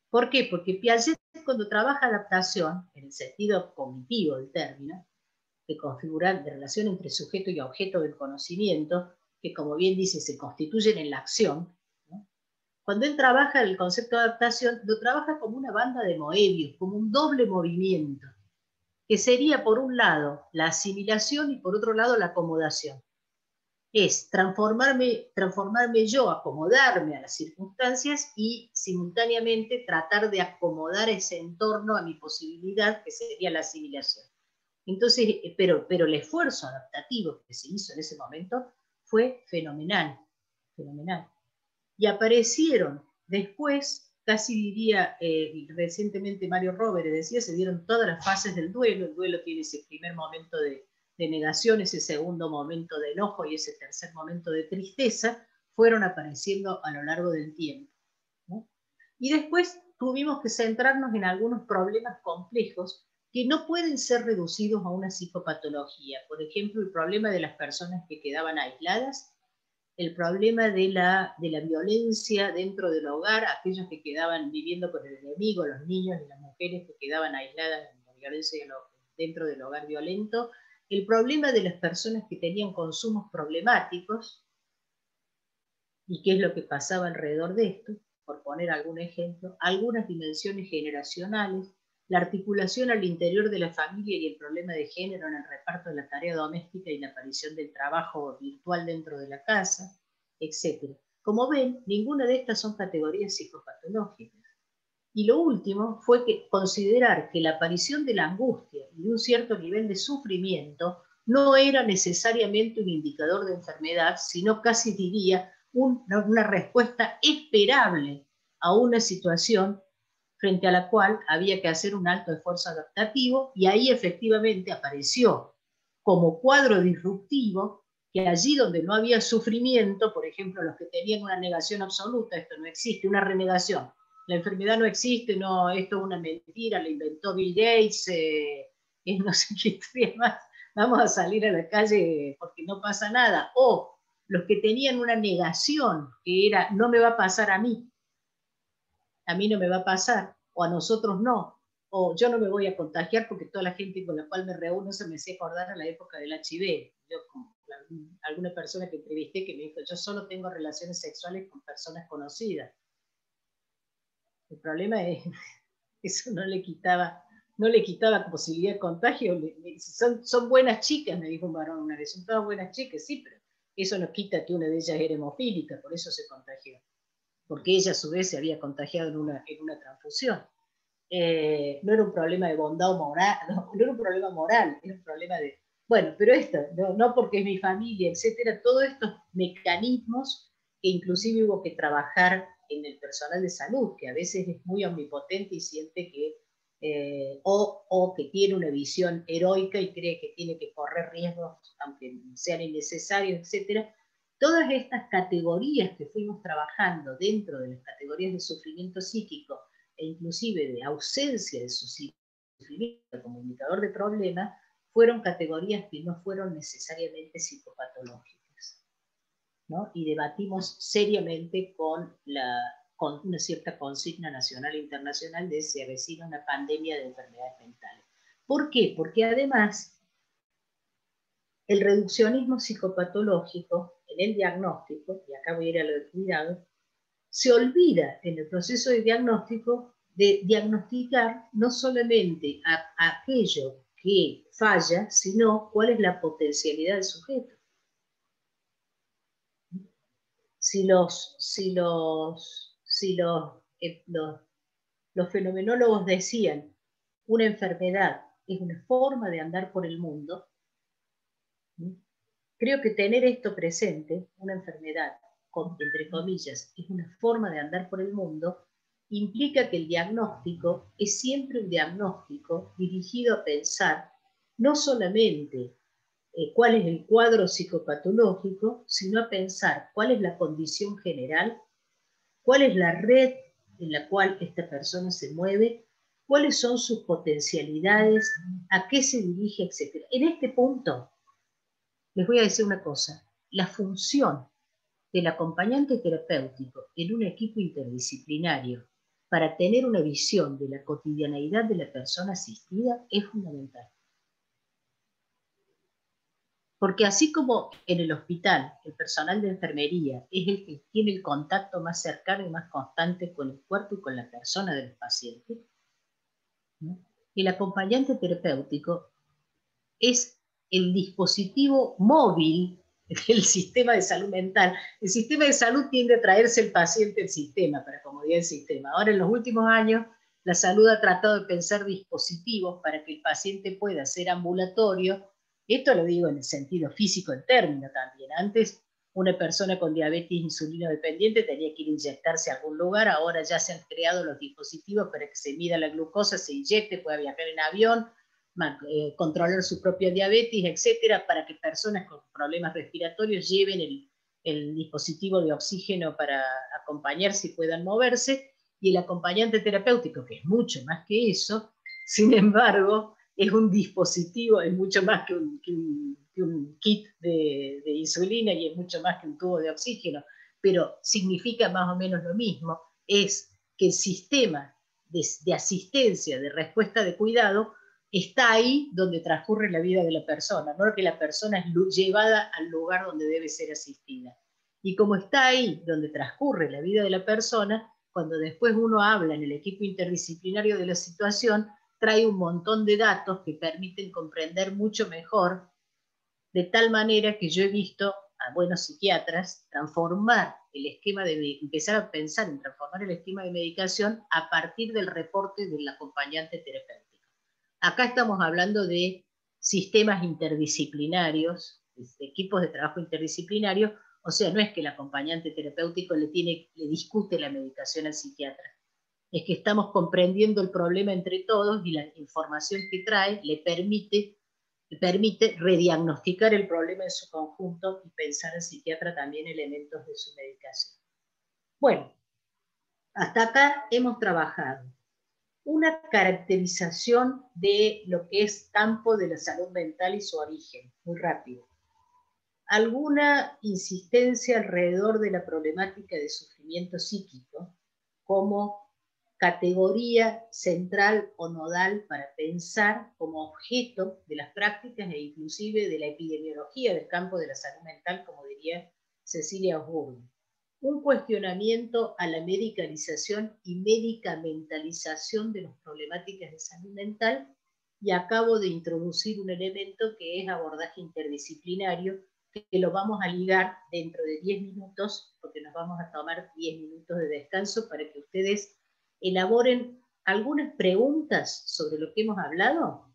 ¿Por qué? Porque Piaget, cuando trabaja adaptación, en el sentido cognitivo del término, de configurar de relación entre sujeto y objeto del conocimiento, que como bien dice, se constituyen en la acción, ¿no? Cuando él trabaja el concepto de adaptación, lo trabaja como una banda de Moebius, como un doble movimiento, que sería por un lado la asimilación y por otro lado la acomodación. Es transformarme yo, acomodarme a las circunstancias y simultáneamente tratar de acomodar ese entorno a mi posibilidad, que sería la asimilación. Entonces, pero el esfuerzo adaptativo que se hizo en ese momento fue fenomenal, fenomenal. Y aparecieron después, casi diría, recientemente Mario Roberts decía, se dieron todas las fases del duelo. El duelo tiene ese primer momento de negación, ese segundo momento de enojo y ese tercer momento de tristeza, fueron apareciendo a lo largo del tiempo, ¿no? Y después tuvimos que centrarnos en algunos problemas complejos que no pueden ser reducidos a una psicopatología. Por ejemplo, el problema de las personas que quedaban aisladas, el problema de la violencia dentro del hogar, aquellos que quedaban viviendo con el enemigo, los niños y las mujeres que quedaban aisladas en la violencia dentro del hogar violento, el problema de las personas que tenían consumos problemáticos, y qué es lo que pasaba alrededor de esto, por poner algún ejemplo, algunas dimensiones generacionales, la articulación al interior de la familia y el problema de género en el reparto de la tarea doméstica y la aparición del trabajo virtual dentro de la casa, etc. Como ven, ninguna de estas son categorías psicopatológicas. Y lo último fue que considerar que la aparición de la angustia y de un cierto nivel de sufrimiento no era necesariamente un indicador de enfermedad, sino casi diría una respuesta esperable a una situación frente a la cual había que hacer un alto esfuerzo adaptativo, y ahí efectivamente apareció como cuadro disruptivo que allí donde no había sufrimiento, por ejemplo, los que tenían una negación absoluta, esto no existe, una renegación, la enfermedad no existe, no, esto es una mentira, la inventó Bill Gates, no sé qué historia más, vamos a salir a la calle porque no pasa nada, o los que tenían una negación, que era, no me va a pasar a mí no me va a pasar, o a nosotros no, o yo no me voy a contagiar porque toda la gente con la cual me reúno se me hace acordar a la época del HIV. Yo, alguna persona que entrevisté que me dijo, yo solo tengo relaciones sexuales con personas conocidas. El problema es, eso no le quitaba posibilidad de contagio. Son buenas chicas, me dijo un varón una vez, son todas buenas chicas, sí, pero eso no quita que una de ellas era hemofílica, por eso se contagió, porque ella a su vez se había contagiado en una transfusión. No era un problema de bondad o moral, no era un problema moral, era un problema de, bueno, pero esto, no porque es mi familia, etcétera, todos estos mecanismos que inclusive hubo que trabajar en el personal de salud, que a veces es muy omnipotente y siente que, o que tiene una visión heroica y cree que tiene que correr riesgos, aunque sean innecesarios, etcétera. Todas estas categorías que fuimos trabajando dentro de las categorías de sufrimiento psíquico e inclusive de ausencia de sufrimiento como indicador de problema, fueron categorías que no fueron necesariamente psicopatológicas, ¿no? Y debatimos seriamente con una cierta consigna nacional e internacional de se avecina una pandemia de enfermedades mentales. ¿Por qué? Porque además el reduccionismo psicopatológico en el diagnóstico, y acá voy a ir a lo de cuidado, se olvida en el proceso de diagnóstico de diagnosticar no solamente aquello que falla, sino cuál es la potencialidad del sujeto. Si los fenomenólogos decían una enfermedad es una forma de andar por el mundo, creo que tener esto presente, una enfermedad, entre comillas, es una forma de andar por el mundo, implica que el diagnóstico es siempre un diagnóstico dirigido a pensar no solamente cuál es el cuadro psicopatológico, sino a pensar cuál es la condición general, cuál es la red en la cual esta persona se mueve, cuáles son sus potencialidades, a qué se dirige, etc. En este punto, les voy a decir una cosa, la función del acompañante terapéutico en un equipo interdisciplinario para tener una visión de la cotidianeidad de la persona asistida es fundamental. Porque así como en el hospital el personal de enfermería es el que tiene el contacto más cercano y más constante con el cuerpo y con la persona del paciente, ¿no? El acompañante terapéutico es el dispositivo móvil del sistema de salud mental. El sistema de salud tiende a traerse el paciente al sistema, para comodidad del sistema. Ahora, en los últimos años, la salud ha tratado de pensar dispositivos para que el paciente pueda ser ambulatorio. Esto lo digo en el sentido físico del término también. Antes, una persona con diabetes insulino dependiente tenía que ir a inyectarse a algún lugar. Ahora ya se han creado los dispositivos para que se mida la glucosa, se inyecte, pueda viajar en avión, controlar su propia diabetes, etcétera, para que personas con problemas respiratorios lleven el dispositivo de oxígeno para acompañarse y puedan moverse, y el acompañante terapéutico, que es mucho más que eso, sin embargo, es un dispositivo, es mucho más que un kit de insulina y es mucho más que un tubo de oxígeno, pero significa más o menos lo mismo, es que el sistema de asistencia, de respuesta de cuidado, está ahí donde transcurre la vida de la persona, no que la persona es llevada al lugar donde debe ser asistida. Y como está ahí donde transcurre la vida de la persona, cuando después uno habla en el equipo interdisciplinario de la situación, trae un montón de datos que permiten comprender mucho mejor, de tal manera que yo he visto a buenos psiquiatras transformar el esquema empezar a pensar en transformar el esquema de medicación a partir del reporte del acompañante terapéutico. Acá estamos hablando de sistemas interdisciplinarios, de equipos de trabajo interdisciplinarios, o sea, no es que el acompañante terapéutico le discute la medicación al psiquiatra, es que estamos comprendiendo el problema entre todos y la información que trae le permite rediagnosticar el problema en su conjunto y pensar al psiquiatra también elementos de su medicación. Bueno, hasta acá hemos trabajado una caracterización de lo que es campo de la salud mental y su origen, muy rápido. Alguna insistencia alrededor de la problemática de sufrimiento psíquico como categoría central o nodal para pensar como objeto de las prácticas e inclusive de la epidemiología del campo de la salud mental, como diría Cecilia Osborne. Un cuestionamiento a la medicalización y medicamentalización de las problemáticas de salud mental, y acabo de introducir un elemento que es abordaje interdisciplinario, que lo vamos a ligar dentro de 10 minutos, porque nos vamos a tomar 10 minutos de descanso para que ustedes elaboren algunas preguntas sobre lo que hemos hablado.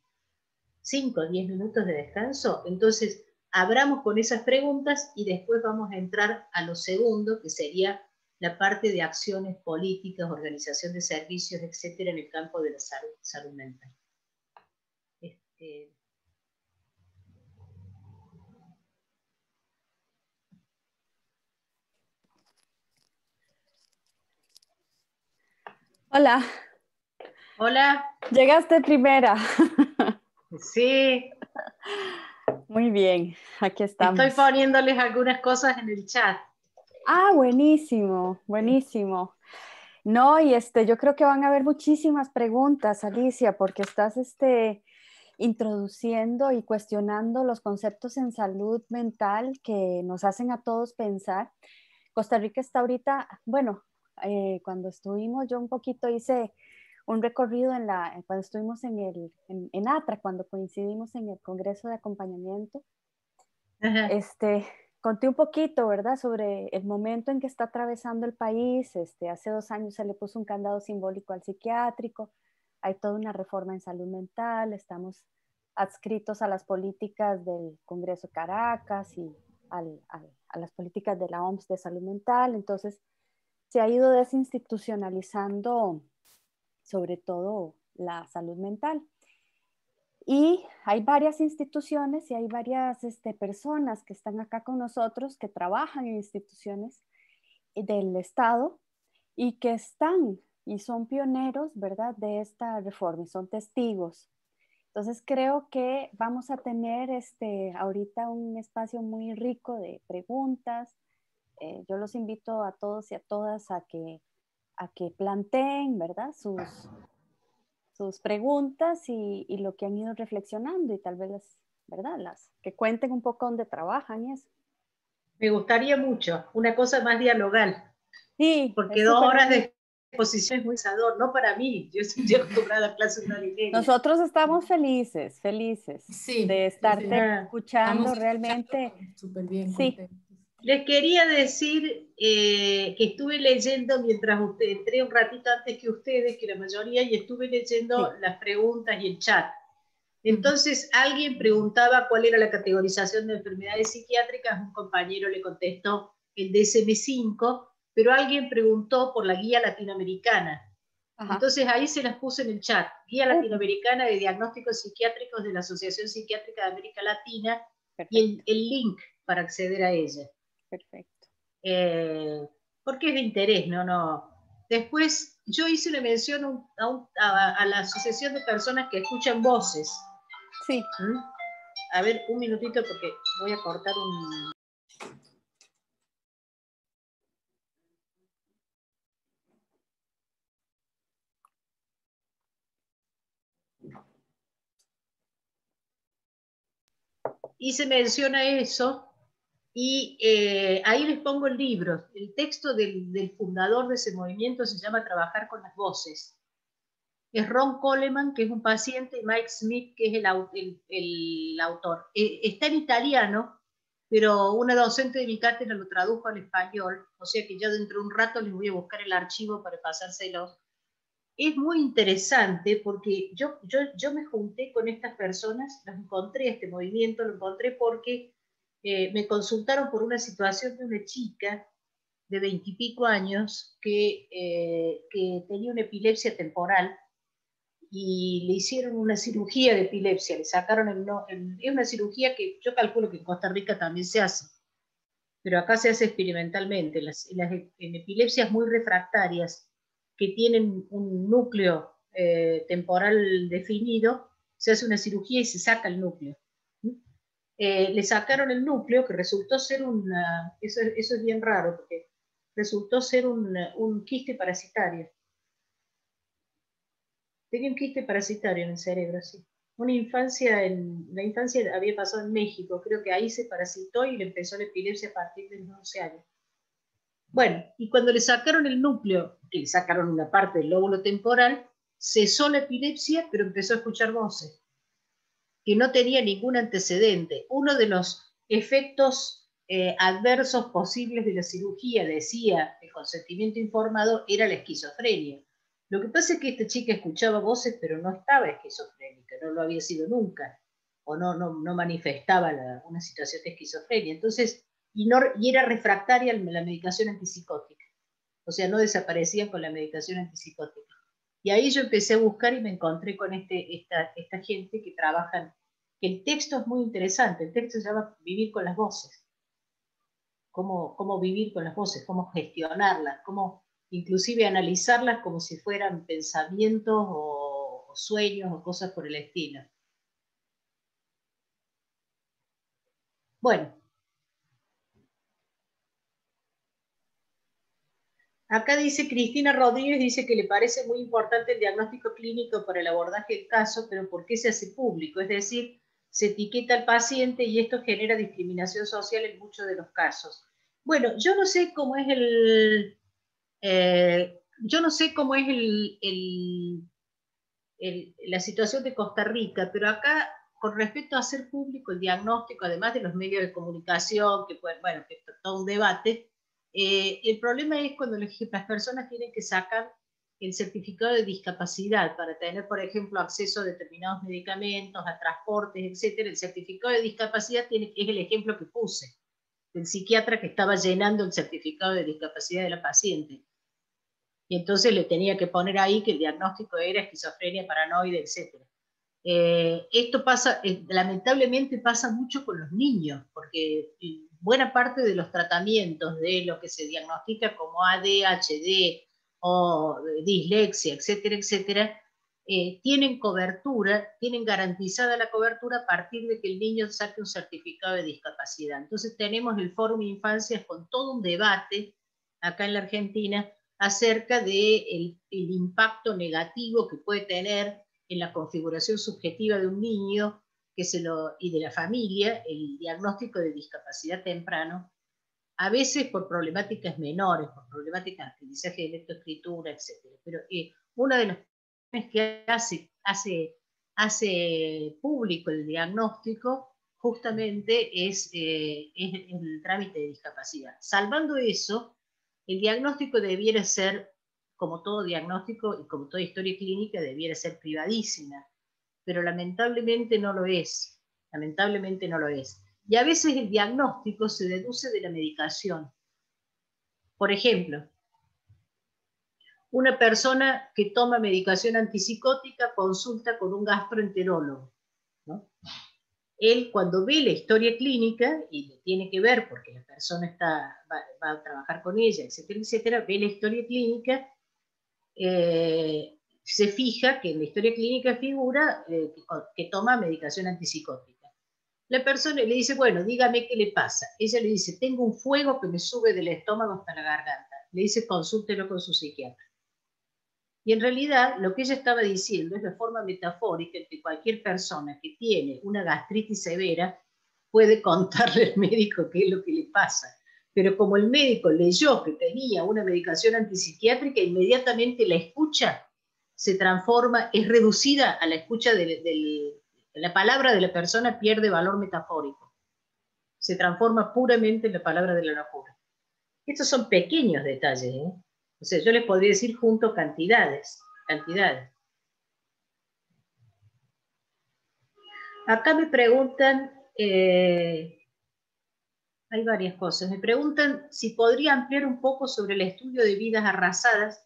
5 o 10 minutos de descanso. Entonces, abramos con esas preguntas y después vamos a entrar a lo segundo, que sería la parte de acciones políticas, organización de servicios, etcétera, en el campo de la salud mental. Hola. Hola. Llegaste primera. Sí. Muy bien, aquí estamos. Estoy poniéndoles algunas cosas en el chat. Ah, buenísimo, buenísimo. No, y yo creo que van a haber muchísimas preguntas, Alicia, porque estás introduciendo y cuestionando los conceptos en salud mental que nos hacen a todos pensar. Costa Rica está ahorita, bueno, cuando estuvimos, yo un poquito hice un recorrido cuando estuvimos en ATRA, cuando coincidimos en el Congreso de Acompañamiento. Ajá. Conté un poquito, ¿verdad?, sobre el momento en que está atravesando el país. Hace 2 años se le puso un candado simbólico al psiquiátrico, hay toda una reforma en salud mental, estamos adscritos a las políticas del Congreso de Caracas y a las políticas de la OMS de salud mental. Entonces, se ha ido desinstitucionalizando sobre todo la salud mental. Y hay varias instituciones y hay varias personas que están acá con nosotros, que trabajan en instituciones del Estado y que están y son pioneros, ¿verdad?, de esta reforma, son testigos. Entonces creo que vamos a tener ahorita un espacio muy rico de preguntas, Yo los invito a todos y a todas a que planteen, ¿verdad? Sus preguntas y lo que han ido reflexionando y tal vez, ¿verdad? Que cuenten un poco dónde trabajan y eso. Me gustaría mucho, una cosa más dialogal. Sí, porque 2 horas de exposición es muy cansador, no para mí, yo estoy acostumbrada a clases de 1 hora y media. Nosotros estamos felices sí, de estarte escuchando estamos realmente. Súper bien, sí. contentos. Les quería decir que estuve leyendo mientras entré un ratito antes que ustedes, que la mayoría, y estuve leyendo las preguntas y el chat. Entonces alguien preguntaba cuál era la categorización de enfermedades psiquiátricas, un compañero le contestó el DSM-5, pero alguien preguntó por la guía latinoamericana. Ajá. Entonces ahí se las puse en el chat, guía latinoamericana de diagnósticos psiquiátricos de la Asociación Psiquiátrica de América Latina. Perfecto. Y el link para acceder a ella. Perfecto. Porque es de interés, ¿no? Después, yo hice una mención a la Asociación de Personas que Escuchan Voces. Sí. A ver, un minutito porque voy a cortar un... Y se menciona eso, y ahí les pongo el libro. El texto del fundador de ese movimiento se llama Trabajar con las Voces. Es Ron Coleman, que es un paciente, y Mike Smith, que es el autor. Está en italiano, pero una docente de mi cátedra lo tradujo al español, o sea que yo dentro de un rato les voy a buscar el archivo para pasárselo. Es muy interesante porque yo me junté con estas personas, los encontré, este movimiento lo encontré porque me consultaron por una situación de una chica de 20 y pico años que tenía una epilepsia temporal y le hicieron una cirugía de epilepsia, le sacaron es una cirugía que yo calculo que en Costa Rica también se hace, pero acá se hace experimentalmente. En epilepsias muy refractarias que tienen un núcleo temporal definido, se hace una cirugía y se saca el núcleo. Le sacaron el núcleo, que resultó ser eso es bien raro, porque resultó ser un quiste parasitario. Tenía un quiste parasitario en el cerebro, sí. La infancia había pasado en México, creo que ahí se parasitó y le empezó la epilepsia a partir de los 11 años. Bueno, y cuando le sacaron el núcleo, que le sacaron una parte del lóbulo temporal, cesó la epilepsia, pero empezó a escuchar voces, que no tenía ningún antecedente. Uno de los efectos adversos posibles de la cirugía, decía el consentimiento informado, era la esquizofrenia. Lo que pasa es que esta chica escuchaba voces, pero no estaba esquizofrénica, no lo había sido nunca, o no manifestaba una situación de esquizofrenia. Entonces, y era refractaria a la medicación antipsicótica. O sea, no desaparecían con la medicación antipsicótica. Y ahí yo empecé a buscar y me encontré con esta gente que trabajan. El texto es muy interesante, el texto se llama Vivir con las voces. Cómo vivir con las voces, cómo gestionarlas, cómo inclusive analizarlas como si fueran pensamientos o sueños o cosas por el estilo. Bueno. Acá dice Cristina Rodríguez, dice que le parece muy importante el diagnóstico clínico para el abordaje del caso, pero ¿por qué se hace público? Es decir, se etiqueta al paciente y esto genera discriminación social en muchos de los casos. Bueno, yo no sé cómo es la situación de Costa Rica, pero acá, con respecto a hacer público el diagnóstico, además de los medios de comunicación, que es todo un debate, el problema es cuando las personas tienen que sacar el certificado de discapacidad para tener, por ejemplo, acceso a determinados medicamentos, a transportes, etc. El certificado de discapacidad es el ejemplo que puse, del psiquiatra que estaba llenando el certificado de discapacidad de la paciente. Y entonces le tenía que poner ahí que el diagnóstico era esquizofrenia, paranoide, etc. Esto pasa, lamentablemente pasa mucho con los niños, porque buena parte de los tratamientos de lo que se diagnostica como ADHD o dislexia, etcétera, etcétera, tienen cobertura, tienen garantizada la cobertura a partir de que el niño saque un certificado de discapacidad. Entonces tenemos el Fórum Infancia con todo un debate acá en la Argentina acerca del impacto negativo que puede tener en la configuración subjetiva de un niño y de la familia el diagnóstico de discapacidad temprano, a veces por problemáticas menores, por problemáticas de aprendizaje de lectoescritura, etc. Pero una de las cosas que hace público el diagnóstico justamente es el trámite de discapacidad. Salvando eso, el diagnóstico debiera ser, como todo diagnóstico y como toda historia clínica, debiera ser privadísima, pero lamentablemente no lo es. Lamentablemente no lo es. Y a veces el diagnóstico se deduce de la medicación. Por ejemplo, una persona que toma medicación antipsicótica consulta con un gastroenterólogo, ¿no? Él, cuando ve la historia clínica, y le tiene que ver porque la persona va a trabajar con ella, etcétera, etcétera, ve la historia clínica, se fija que en la historia clínica figura que toma medicación antipsicótica. La persona le dice, bueno, dígame qué le pasa. Ella le dice, tengo un fuego que me sube del estómago hasta la garganta. Le dice, consúltelo con su psiquiatra. Y en realidad lo que ella estaba diciendo es la forma metafórica en que cualquier persona que tiene una gastritis severa puede contarle al médico qué es lo que le pasa. Pero como el médico leyó que tenía una medicación antipsiquiátrica, inmediatamente la escucha se transforma, es reducida a la escucha la palabra de la persona pierde valor metafórico. Se transforma puramente en la palabra de la locura. Estos son pequeños detalles, ¿eh? O sea, yo les podría decir junto cantidades. Acá me preguntan, hay varias cosas. Me preguntan si podría ampliar un poco sobre el estudio de vidas arrasadas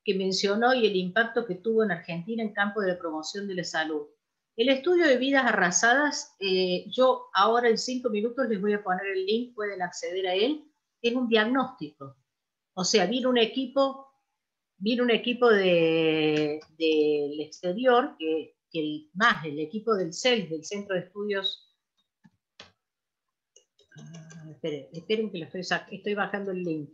que mencionó y el impacto que tuvo en Argentina en campo de la promoción de la salud. El estudio de vidas arrasadas, yo ahora en 5 minutos les voy a poner el link, pueden acceder a él, es un diagnóstico. O sea, vino un equipo del exterior, el equipo del CEL, del Centro de Estudios. Esperen que lo estoy bajando el link.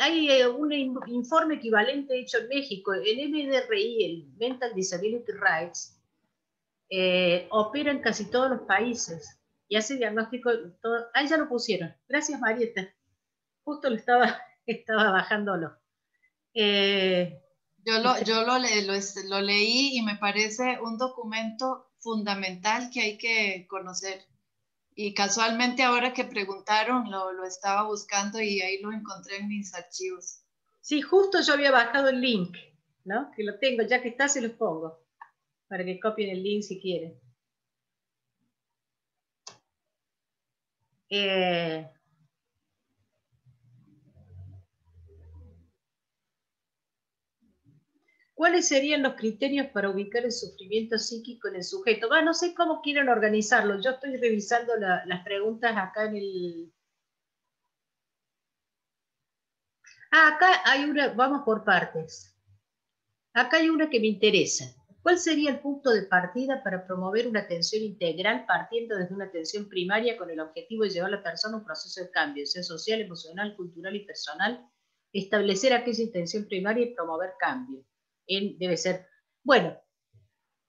Hay un informe equivalente hecho en México, el MDRI, el Mental Disability Rights, opera en casi todos los países y hace diagnóstico. Ahí ya lo pusieron. Gracias, Marieta. Justo lo estaba bajándolo. Yo lo leí y me parece un documento fundamental que hay que conocer. Y casualmente ahora que preguntaron, lo estaba buscando y ahí lo encontré en mis archivos. Sí, justo yo había bajado el link, ¿no? Que lo tengo, ya que está, se los pongo, para que copien el link si quieren. ¿Cuáles serían los criterios para ubicar el sufrimiento psíquico en el sujeto? No sé cómo quieren organizarlo. Yo estoy revisando las preguntas acá en el... acá hay una, vamos por partes. Acá hay una que me interesa. ¿Cuál sería el punto de partida para promover una atención integral partiendo desde una atención primaria con el objetivo de llevar a la persona a un proceso de cambio, sea social, emocional, cultural y personal? Establecer aquella intención primaria y promover cambio. Debe ser... Bueno,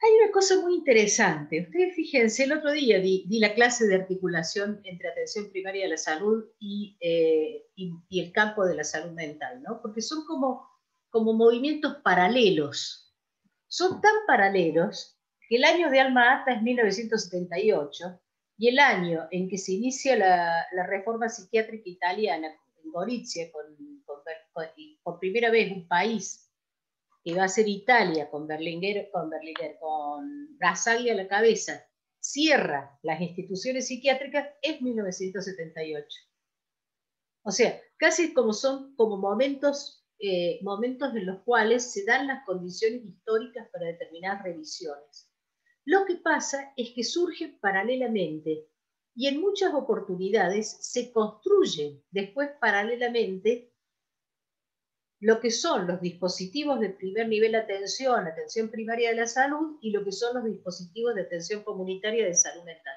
hay una cosa muy interesante. Ustedes fíjense, el otro día di la clase de articulación entre atención primaria de la salud y el campo de la salud mental, ¿no? Porque son como movimientos paralelos. Son tan paralelos que el año de Alma Ata es 1978 y el año en que se inicia la reforma psiquiátrica italiana en Gorizia, por primera vez un país que va a ser Italia, con Brasaglia a la cabeza, cierra las instituciones psiquiátricas, es 1978. O sea, casi son como momentos en los cuales se dan las condiciones históricas para determinadas revisiones. Lo que pasa es que surgen paralelamente Y en muchas oportunidades se construyen después paralelamente lo que son los dispositivos de primer nivel de atención, atención primaria de la salud, y lo que son los dispositivos de atención comunitaria de salud mental,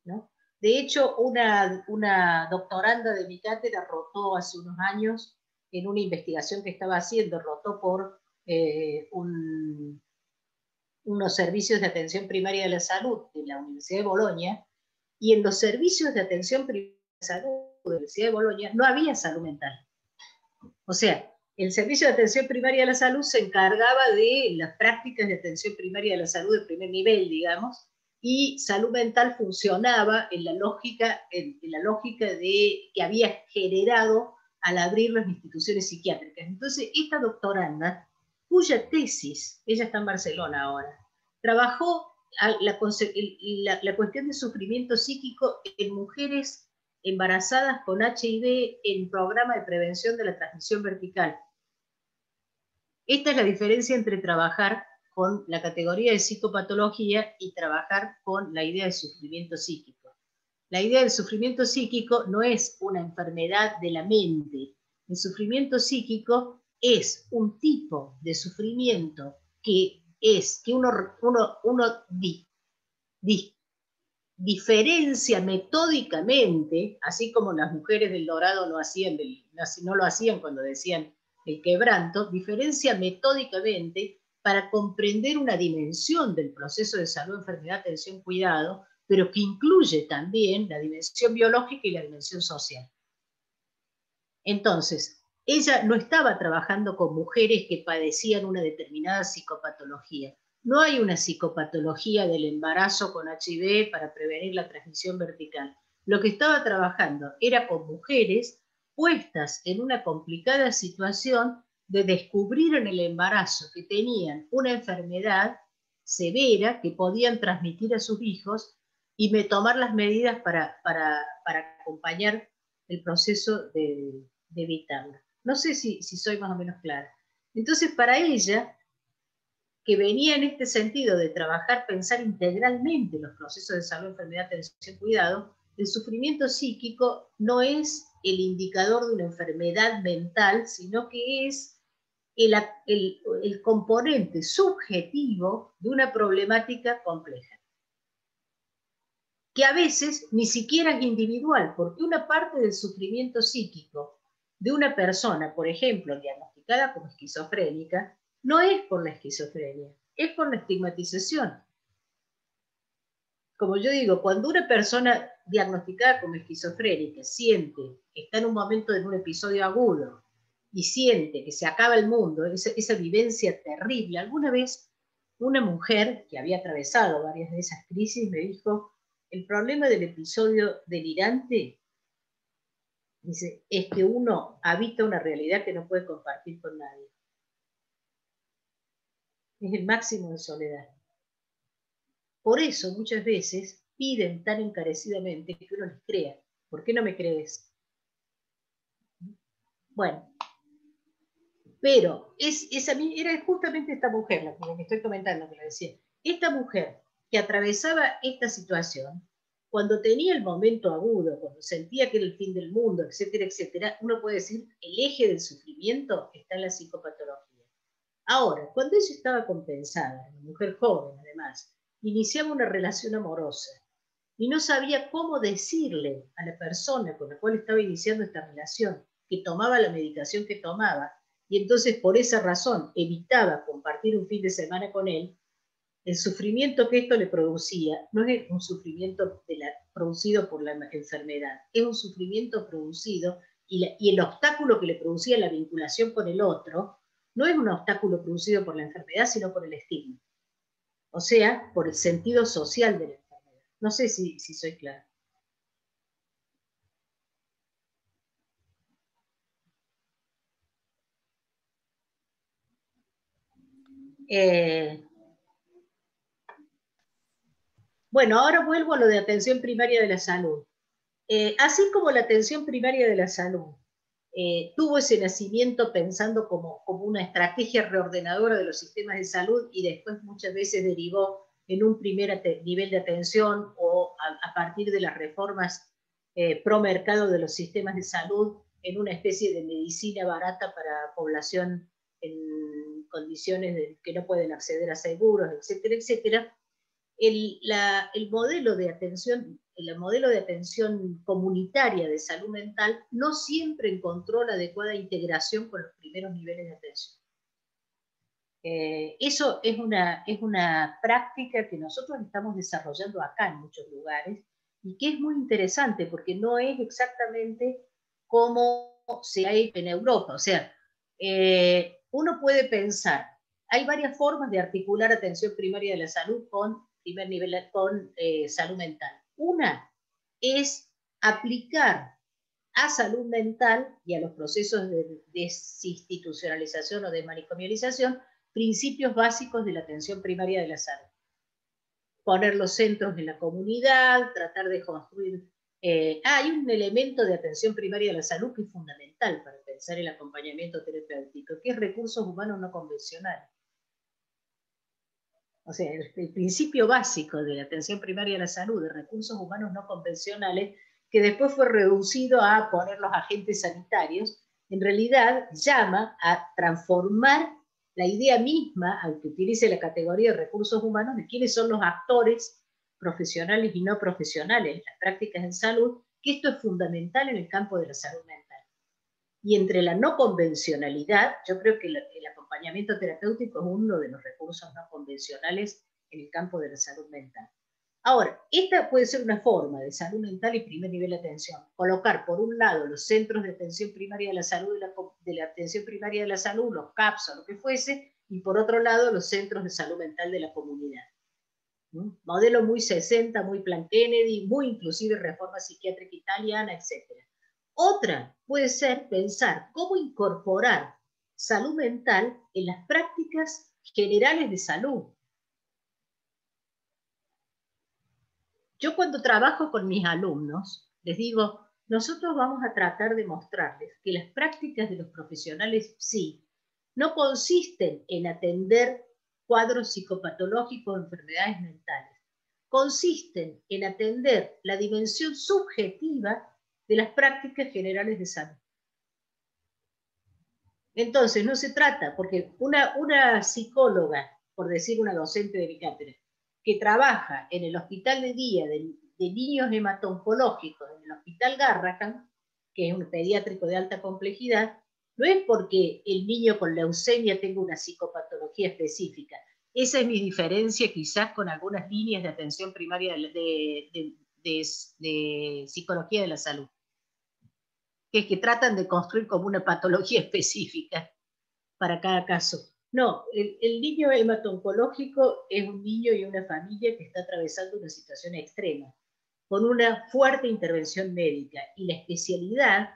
¿no? De hecho, una doctoranda de mi cátedra rotó hace unos años en una investigación que estaba haciendo, rotó por unos servicios de atención primaria de la salud de la Universidad de Bolonia, y en los servicios de atención primaria de la salud de la Universidad de Bolonia no había salud mental. O sea, el servicio de atención primaria de la salud se encargaba de las prácticas de atención primaria de la salud de primer nivel, digamos, y salud mental funcionaba en la lógica de que había generado al abrir las instituciones psiquiátricas. Entonces, esta doctoranda, cuya tesis, ella está en Barcelona ahora, trabajó la cuestión de sufrimiento psíquico en mujeres embarazadas con HIV en programa de prevención de la transmisión vertical. Esta es la diferencia entre trabajar con la categoría de psicopatología y trabajar con la idea de sufrimiento psíquico. La idea del sufrimiento psíquico no es una enfermedad de la mente. El sufrimiento psíquico es un tipo de sufrimiento que uno diferencia metódicamente, así como las mujeres del Dorado no lo hacían cuando decían el quebranto, diferencia metódicamente para comprender una dimensión del proceso de salud, enfermedad, atención, cuidado, pero que incluye también la dimensión biológica y la dimensión social. Entonces, ella no estaba trabajando con mujeres que padecían una determinada psicopatología. No hay una psicopatología del embarazo con HIV para prevenir la transmisión vertical. Lo que estaba trabajando era con mujeres puestas en una complicada situación de descubrir en el embarazo que tenían una enfermedad severa que podían transmitir a sus hijos y tomar las medidas para acompañar el proceso de evitarla. No sé si soy más o menos clara. Entonces, para ella, que venía en este sentido de trabajar, pensar integralmente los procesos de salud, enfermedad, atención, cuidado, el sufrimiento psíquico no es el indicador de una enfermedad mental, sino que es el componente subjetivo de una problemática compleja, que a veces ni siquiera es individual, porque una parte del sufrimiento psíquico de una persona, por ejemplo, diagnosticada como esquizofrénica, no es por la esquizofrenia, es por la estigmatización. Como yo digo, cuando una persona diagnosticada como esquizofrénica siente que está en un momento, en un episodio agudo, y siente que se acaba el mundo, esa vivencia terrible, alguna vez una mujer que había atravesado varias de esas crisis me dijo, el problema del episodio delirante, dice, es que uno habita una realidad que no puede compartir con nadie. Es el máximo de soledad. Por eso muchas veces piden tan encarecidamente que uno les crea. ¿Por qué no me crees? Bueno, pero era justamente esta mujer, la que estoy comentando, que le decía, esta mujer que atravesaba esta situación, cuando tenía el momento agudo, cuando sentía que era el fin del mundo, etcétera, etcétera, uno puede decir, el eje del sufrimiento está en la psicopatología. Ahora, cuando ella estaba compensada, una mujer joven además, iniciaba una relación amorosa y no sabía cómo decirle a la persona con la cual estaba iniciando esta relación que tomaba la medicación que tomaba, y entonces por esa razón evitaba compartir un fin de semana con él, el sufrimiento que esto le producía no es un sufrimiento producido por la enfermedad, es un sufrimiento producido y el obstáculo que le producía la vinculación con el otro no es un obstáculo producido por la enfermedad, sino por el estigma. O sea, por el sentido social de la enfermedad. No sé si soy clara. Bueno, ahora vuelvo a lo de atención primaria de la salud. Así como la atención primaria de la salud tuvo ese nacimiento pensando como una estrategia reordenadora de los sistemas de salud y después muchas veces derivó en un primer nivel de atención o a partir de las reformas pro mercado de los sistemas de salud en una especie de medicina barata para población en condiciones que no pueden acceder a seguros, etcétera, etcétera. El modelo de atención, el modelo de atención comunitaria de salud mental no siempre encontró la adecuada integración con los primeros niveles de atención. Eso es una práctica que nosotros estamos desarrollando acá en muchos lugares y que es muy interesante porque no es exactamente como se ha hecho en Europa. O sea, uno puede pensar, hay varias formas de articular atención primaria de la salud con primer nivel, con salud mental. Una es aplicar a salud mental y a los procesos de desinstitucionalización o desmanicomialización principios básicos de la atención primaria de la salud. Poner los centros en la comunidad, tratar de construir... hay un elemento de atención primaria de la salud que es fundamental para pensar el acompañamiento terapéutico, que es recursos humanos no convencionales. O sea, el principio básico de la atención primaria de la salud, de recursos humanos no convencionales, que después fue reducido a poner los agentes sanitarios, en realidad llama a transformar la idea misma, aunque utilice la categoría de recursos humanos, de quiénes son los actores profesionales y no profesionales en las prácticas en salud, que esto es fundamental en el campo de la salud mental. Y entre la no convencionalidad, yo creo que el acompañamiento terapéutico es uno de los recursos no convencionales en el campo de la salud mental. Ahora, esta puede ser una forma de salud mental y primer nivel de atención. Colocar, por un lado, los centros de atención primaria de la salud, de la atención primaria de la salud, los CAPS o lo que fuese, y por otro lado, los centros de salud mental de la comunidad. Modelo muy 60, muy Plan Kennedy, muy inclusive reforma psiquiátrica italiana, etc. Otra puede ser pensar cómo incorporar salud mental en las prácticas generales de salud. Yo cuando trabajo con mis alumnos, les digo, nosotros vamos a tratar de mostrarles que las prácticas de los profesionales sí, no consisten en atender cuadros psicopatológicos o enfermedades mentales, consisten en atender la dimensión subjetiva de las prácticas generales de salud. Entonces, no se trata, porque una psicóloga, por decir una docente de mi cátedra, que trabaja en el hospital de día de niños hemato-oncológicos, en el hospital Garrahan, que es un pediátrico de alta complejidad, no es porque el niño con leucemia tenga una psicopatología específica. Esa es mi diferencia quizás con algunas líneas de atención primaria de psicología de la salud, que es que tratan de construir como una patología específica para cada caso. No, el niño hemato-oncológico es un niño y una familia que está atravesando una situación extrema, con una fuerte intervención médica, y la especialidad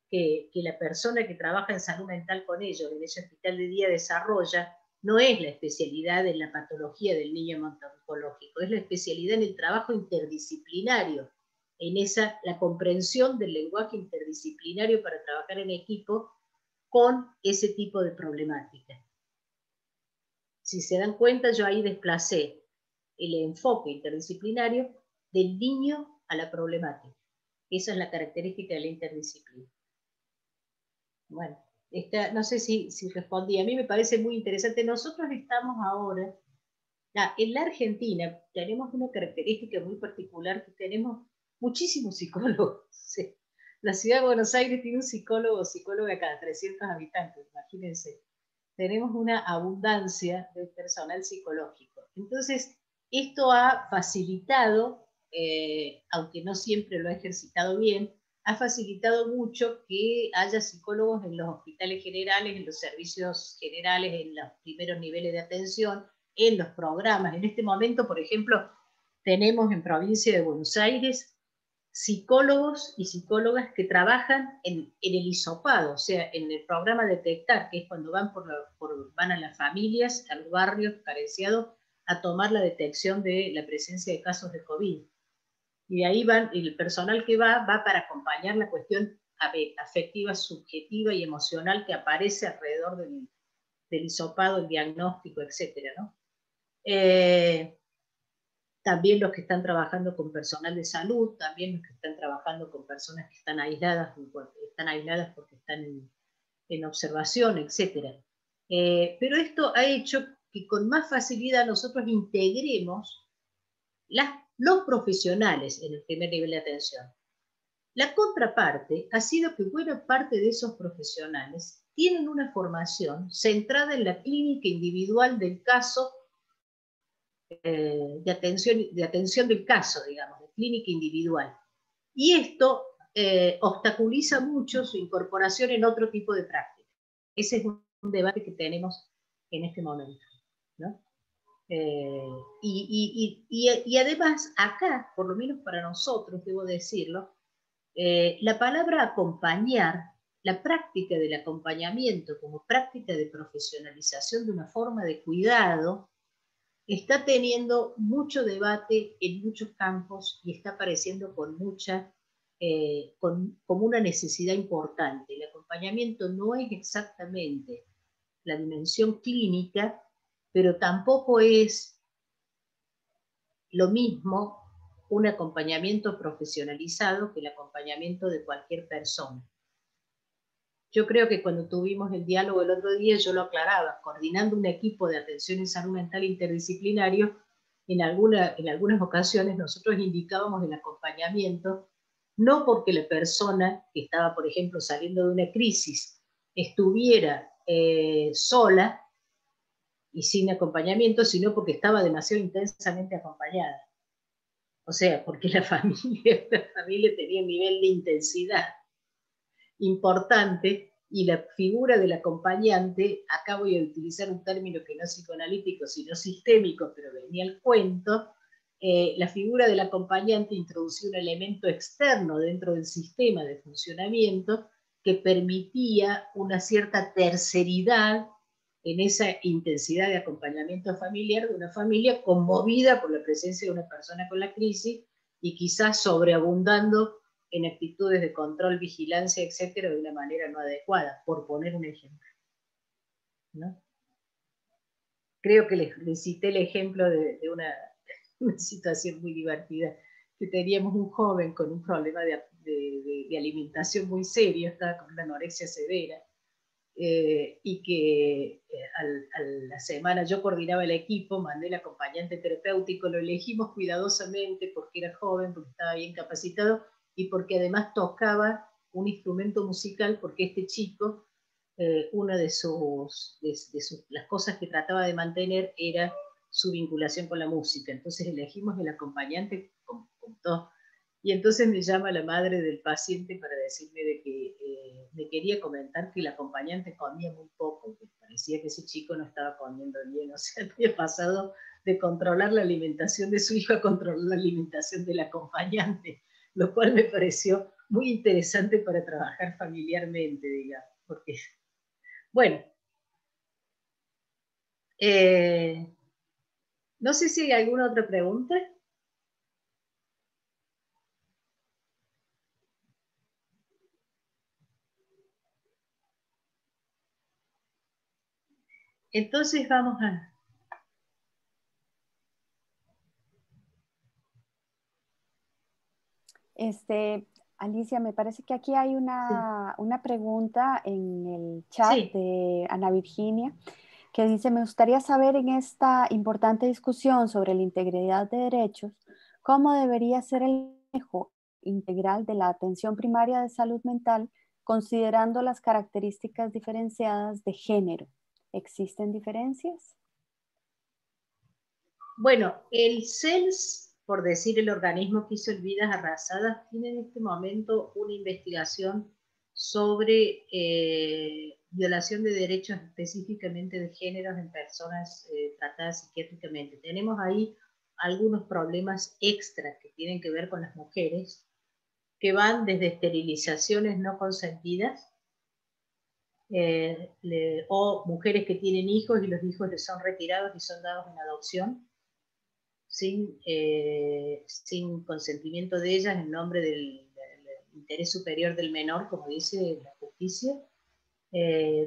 que la persona que trabaja en salud mental con ellos en ese hospital de día desarrolla no es la especialidad en la patología del niño hemato-oncológico, es la especialidad en el trabajo interdisciplinario, en la comprensión del lenguaje interdisciplinario para trabajar en equipo con ese tipo de problemática. Si se dan cuenta, yo ahí desplacé el enfoque interdisciplinario del niño a la problemática. Esa es la característica de la interdisciplina. Bueno, no sé si respondí. A mí me parece muy interesante. Nosotros estamos ahora, en la Argentina, tenemos una característica muy particular, que tenemos muchísimos psicólogos. Sí. La ciudad de Buenos Aires tiene un psicóloga cada 300 habitantes, imagínense. Tenemos una abundancia de personal psicológico. Entonces, esto ha facilitado, aunque no siempre lo ha ejercitado bien, ha facilitado mucho que haya psicólogos en los hospitales generales, en los servicios generales, en los primeros niveles de atención, en los programas. En este momento, por ejemplo, tenemos en provincia de Buenos Aires psicólogos y psicólogas que trabajan en el hisopado, o sea, en el programa Detectar, que es cuando van van a las familias, a los barrios carenciados, a tomar la detección de la presencia de casos de COVID. Y de ahí van, el personal que va para acompañar la cuestión afectiva, subjetiva y emocional que aparece alrededor del hisopado, el diagnóstico, etc., ¿no? también los que están trabajando con personal de salud, también los que están trabajando con personas que están aisladas porque están en observación, etc. Pero esto ha hecho que con más facilidad nosotros integremos los profesionales en el primer nivel de atención. La contraparte ha sido que buena parte de esos profesionales tienen una formación centrada en la clínica individual del caso, de atención del caso, digamos, de clínica individual. Y esto obstaculiza mucho su incorporación en otro tipo de práctica. Ese es un debate que tenemos en este momento, ¿no? Y además, acá, por lo menos para nosotros, debo decirlo, la palabra acompañar, la práctica del acompañamiento como práctica de profesionalización de una forma de cuidado, está teniendo mucho debate en muchos campos y está apareciendo con como una necesidad importante. El acompañamiento no es exactamente la dimensión clínica, pero tampoco es lo mismo un acompañamiento profesionalizado que el acompañamiento de cualquier persona. Yo creo que cuando tuvimos el diálogo el otro día, yo lo aclaraba, coordinando un equipo de atención en salud mental interdisciplinario, en algunas ocasiones nosotros indicábamos el acompañamiento, no porque la persona que estaba, por ejemplo, saliendo de una crisis, estuviera sola y sin acompañamiento, sino porque estaba demasiado intensamente acompañada. O sea, porque la familia tenía un nivel de intensidad importante y la figura del acompañante, acá voy a utilizar un término que no es psicoanalítico, sino sistémico, pero venía al cuento, la figura del acompañante introducía un elemento externo dentro del sistema de funcionamiento que permitía una cierta terceridad en esa intensidad de acompañamiento familiar de una familia conmovida por la presencia de una persona con la crisis y quizás sobreabundando en actitudes de control, vigilancia, etcétera, de una manera no adecuada, por poner un ejemplo, ¿no? Creo que les cité el ejemplo de una situación muy divertida, que teníamos un joven con un problema de alimentación muy serio, estaba con una anorexia severa, y que a la semana yo coordinaba el equipo, mandé el acompañante terapéutico, lo elegimos cuidadosamente porque era joven, porque estaba bien capacitado y porque además tocaba un instrumento musical, porque este chico, una de las cosas que trataba de mantener era su vinculación con la música. Entonces elegimos el acompañante con todo. Y entonces me llama la madre del paciente para decirme de que me quería comentar que el acompañante comía muy poco, que parecía que ese chico no estaba comiendo bien, o sea, había pasado de controlar la alimentación de su hijo a controlar la alimentación del acompañante, lo cual me pareció muy interesante para trabajar familiarmente, digamos, porque, bueno, no sé si hay alguna otra pregunta. Entonces vamos a... Alicia, me parece que aquí hay una pregunta en el chat de Ana Virginia que dice, me gustaría saber en esta importante discusión sobre la integridad de derechos, ¿cómo debería ser el manejo integral de la atención primaria de salud mental considerando las características diferenciadas de género? ¿Existen diferencias? Bueno, el CELS, por decir el organismo que hizo el Vidas Arrasadas, tiene en este momento una investigación sobre violación de derechos específicamente de géneros en personas tratadas psiquiátricamente. Tenemos ahí algunos problemas extras que tienen que ver con las mujeres, que van desde esterilizaciones no consentidas, o mujeres que tienen hijos y los hijos les son retirados y son dados en adopción, sin consentimiento de ellas en nombre del interés superior del menor, como dice la justicia.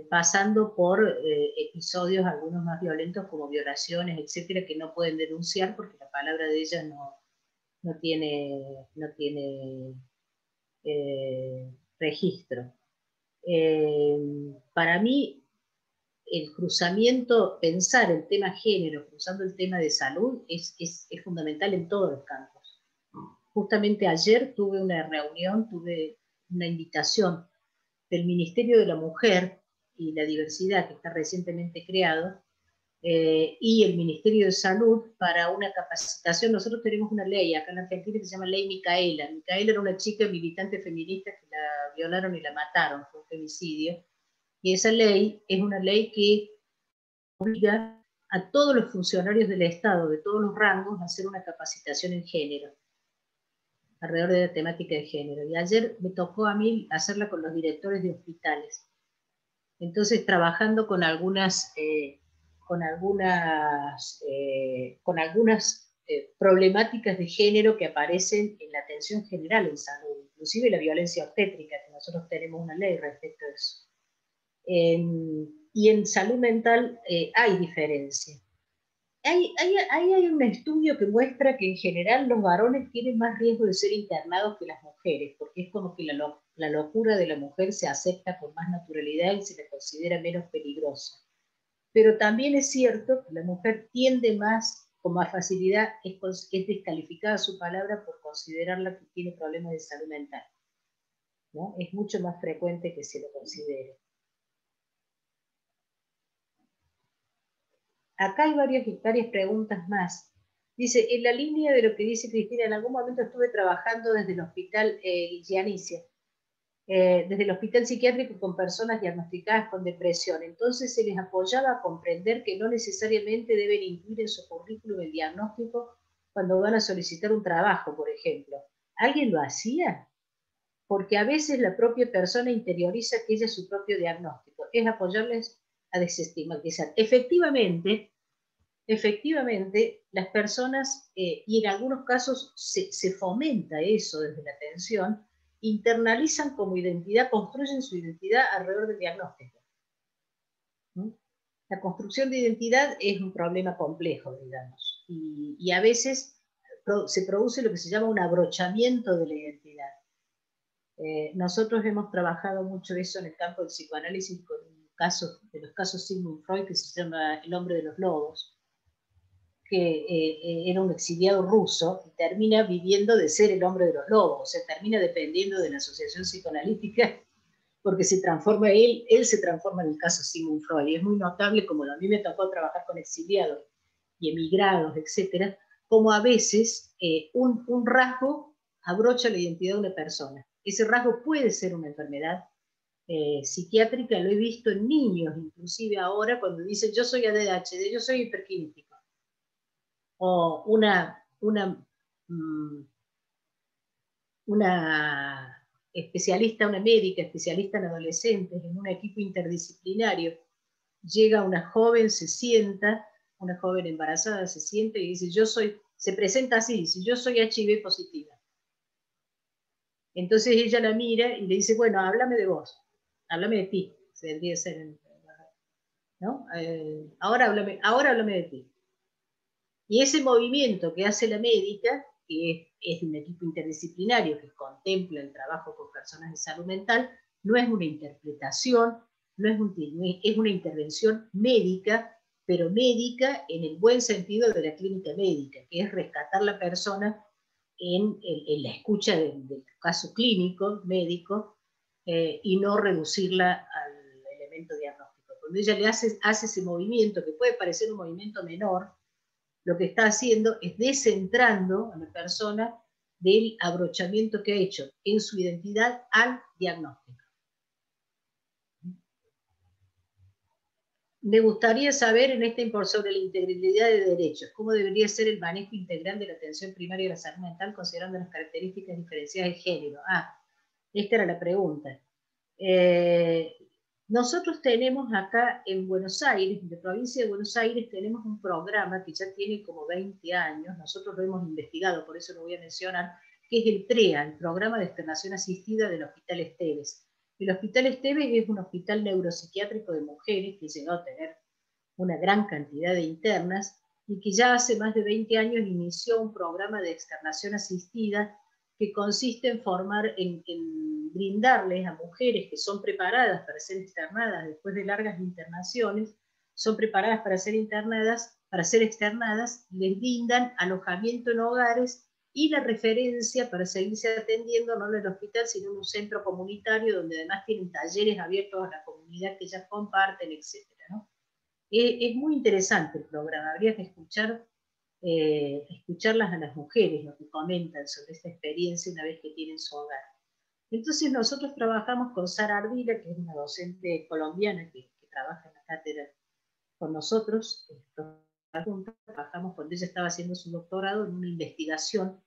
pasando por episodios, algunos más violentos como violaciones, etcétera, que no pueden denunciar porque la palabra de ella no tiene registro. Para mí, el cruzamiento, pensar el tema género cruzando el tema de salud es fundamental en todos los campos. Justamente ayer tuve una reunión, tuve una invitación del Ministerio de la Mujer y la Diversidad, que está recientemente creado, y el Ministerio de Salud para una capacitación. Nosotros tenemos una ley acá en Argentina que se llama Ley Micaela. Micaela era una chica militante feminista que la violaron y la mataron, fue un femicidio. Y esa ley es una ley que obliga a todos los funcionarios del Estado, de todos los rangos, a hacer una capacitación en género, alrededor de la temática de género. Y ayer me tocó a mí hacerla con los directores de hospitales. Entonces, trabajando con algunas problemáticas de género que aparecen en la atención general en salud, inclusive la violencia obstétrica, que nosotros tenemos una ley respecto a eso. Y en salud mental hay diferencia. Hay un estudio que muestra que en general los varones tienen más riesgo de ser internados que las mujeres, porque es como que la locura de la mujer se acepta con más naturalidad y se la considera menos peligrosa. Pero también es cierto que la mujer tiende más, con más facilidad, es descalificada su palabra por considerarla que tiene problemas de salud mental, ¿no? Es mucho más frecuente que se lo considere. Acá hay varias preguntas más. Dice, en la línea de lo que dice Cristina, en algún momento estuve trabajando desde el hospital Guillanicia, desde el hospital psiquiátrico con personas diagnosticadas con depresión. Entonces se les apoyaba a comprender que no necesariamente deben incluir en su currículum el diagnóstico cuando van a solicitar un trabajo, por ejemplo. ¿Alguien lo hacía? Porque a veces la propia persona interioriza que ella es su propio diagnóstico. Es apoyarles a desestigmatizar. Efectivamente, las personas, y en algunos casos se fomenta eso desde la atención, internalizan como identidad, construyen su identidad alrededor del diagnóstico. ¿Mm? La construcción de identidad es un problema complejo, digamos, y a veces se produce lo que se llama un abrochamiento de la identidad. Nosotros hemos trabajado mucho eso en el campo del psicoanálisis con un caso, de los casos Sigmund Freud, que se llama El hombre de los lobos, que era un exiliado ruso y termina viviendo de ser el hombre de los lobos, o sea, termina dependiendo de la asociación psicoanalítica porque se transforma él se transforma en el caso Sigmund Freud. Y es muy notable, como a mí me tocó trabajar con exiliados y emigrados, etcétera, como a veces un rasgo abrocha la identidad de una persona. Ese rasgo puede ser una enfermedad psiquiátrica, lo he visto en niños, inclusive ahora cuando dicen yo soy ADHD, yo soy hiperkinético. O una especialista, una médica especialista en adolescentes, en un equipo interdisciplinario, llega una joven, se sienta, una joven embarazada se sienta y dice, se presenta así, dice, yo soy HIV positiva. Entonces ella la mira y le dice, bueno, háblame de vos, háblame de ti, se debería ser, ¿no? Ahora háblame de ti. Y ese movimiento que hace la médica, que es de un equipo interdisciplinario que contempla el trabajo con personas de salud mental, no es una interpretación, es una intervención médica, pero médica en el buen sentido de la clínica médica, que es rescatar a la persona en la escucha del caso clínico, médico, y no reducirla al elemento diagnóstico. Cuando ella le hace ese movimiento, que puede parecer un movimiento menor, lo que está haciendo es descentrando a la persona del abrochamiento que ha hecho en su identidad al diagnóstico. Me gustaría saber en este informe sobre la integridad de derechos, cómo debería ser el manejo integral de la atención primaria de la salud mental considerando las características diferenciadas de género. Esta era la pregunta. Nosotros tenemos acá en Buenos Aires, en la provincia de Buenos Aires, tenemos un programa que ya tiene como 20 años, nosotros lo hemos investigado, por eso lo voy a mencionar, que es el PREA, el Programa de Externación Asistida del Hospital Esteves. El Hospital Esteves es un hospital neuropsiquiátrico de mujeres que llegó a tener una gran cantidad de internas y que ya hace más de 20 años inició un programa de externación asistida que consiste en en brindarles a mujeres que son preparadas para ser externadas después de largas internaciones, son preparadas para ser externadas, les brindan alojamiento en hogares y la referencia para seguirse atendiendo no en el hospital, sino en un centro comunitario donde además tienen talleres abiertos a la comunidad que ellas comparten, etc. ¿no? Es muy interesante el programa, habría que escucharlas a las mujeres, lo que comentan sobre esta experiencia una vez que tienen su hogar. Entonces nosotros trabajamos con Sara Ardila, que es una docente colombiana que trabaja en la cátedra con nosotros, trabajamos cuando ella estaba haciendo su doctorado en una investigación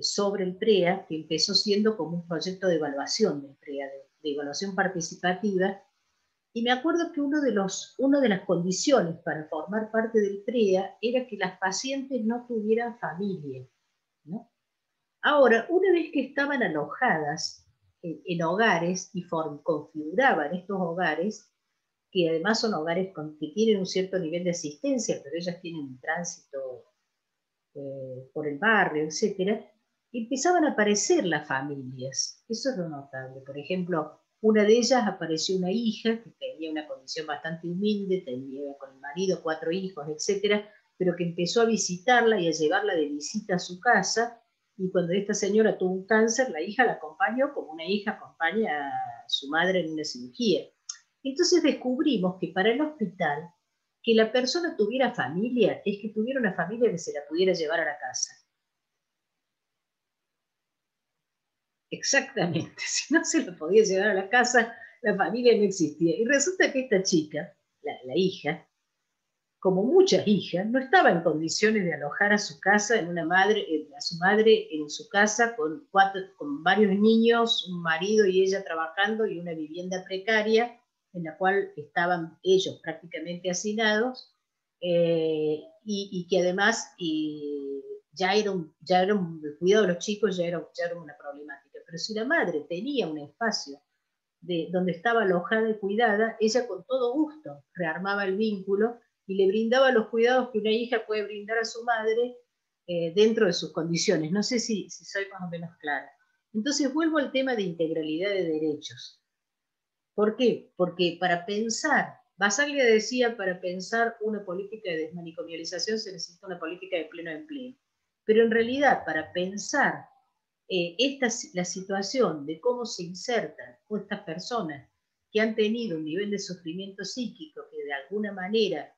sobre el PREA, que empezó siendo como un proyecto de evaluación del PREA, de evaluación participativa, y me acuerdo que una de las condiciones para formar parte del PREA era que las pacientes no tuvieran familia, ¿no? Ahora, una vez que estaban alojadas en hogares y configuraban estos hogares, que además son hogares que tienen un cierto nivel de asistencia, pero ellas tienen un tránsito por el barrio, etc., empezaban a aparecer las familias. Eso es lo notable. Por ejemplo, una de ellas apareció una hija que tenía una condición bastante humilde, tenía con el marido 4 hijos, etc., pero que empezó a visitarla y a llevarla de visita a su casa, y cuando esta señora tuvo un cáncer, la hija la acompañó como una hija acompaña a su madre en una cirugía. Entonces descubrimos que para el hospital, que la persona tuviera familia es que tuviera una familia que se la pudiera llevar a la casa. Exactamente, si no se la podía llevar a la casa, la familia no existía. Y resulta que esta chica, la hija, como muchas hijas, no estaba en condiciones de alojar a su casa a su madre en su casa con varios niños, un marido y ella trabajando y una vivienda precaria en la cual estaban ellos prácticamente hacinados, y que además el cuidado de los chicos ya era una problemática. Pero si la madre tenía un espacio donde estaba alojada y cuidada, ella con todo gusto rearmaba el vínculo y le brindaba los cuidados que una hija puede brindar a su madre dentro de sus condiciones. No sé si soy más o menos clara. Entonces vuelvo al tema de integralidad de derechos. ¿Por qué? Porque para pensar, Basaglia decía, para pensar una política de desmanicomialización se necesita una política de pleno empleo. Pero en realidad, para pensar la situación de cómo se insertan estas personas que han tenido un nivel de sufrimiento psíquico que de alguna manera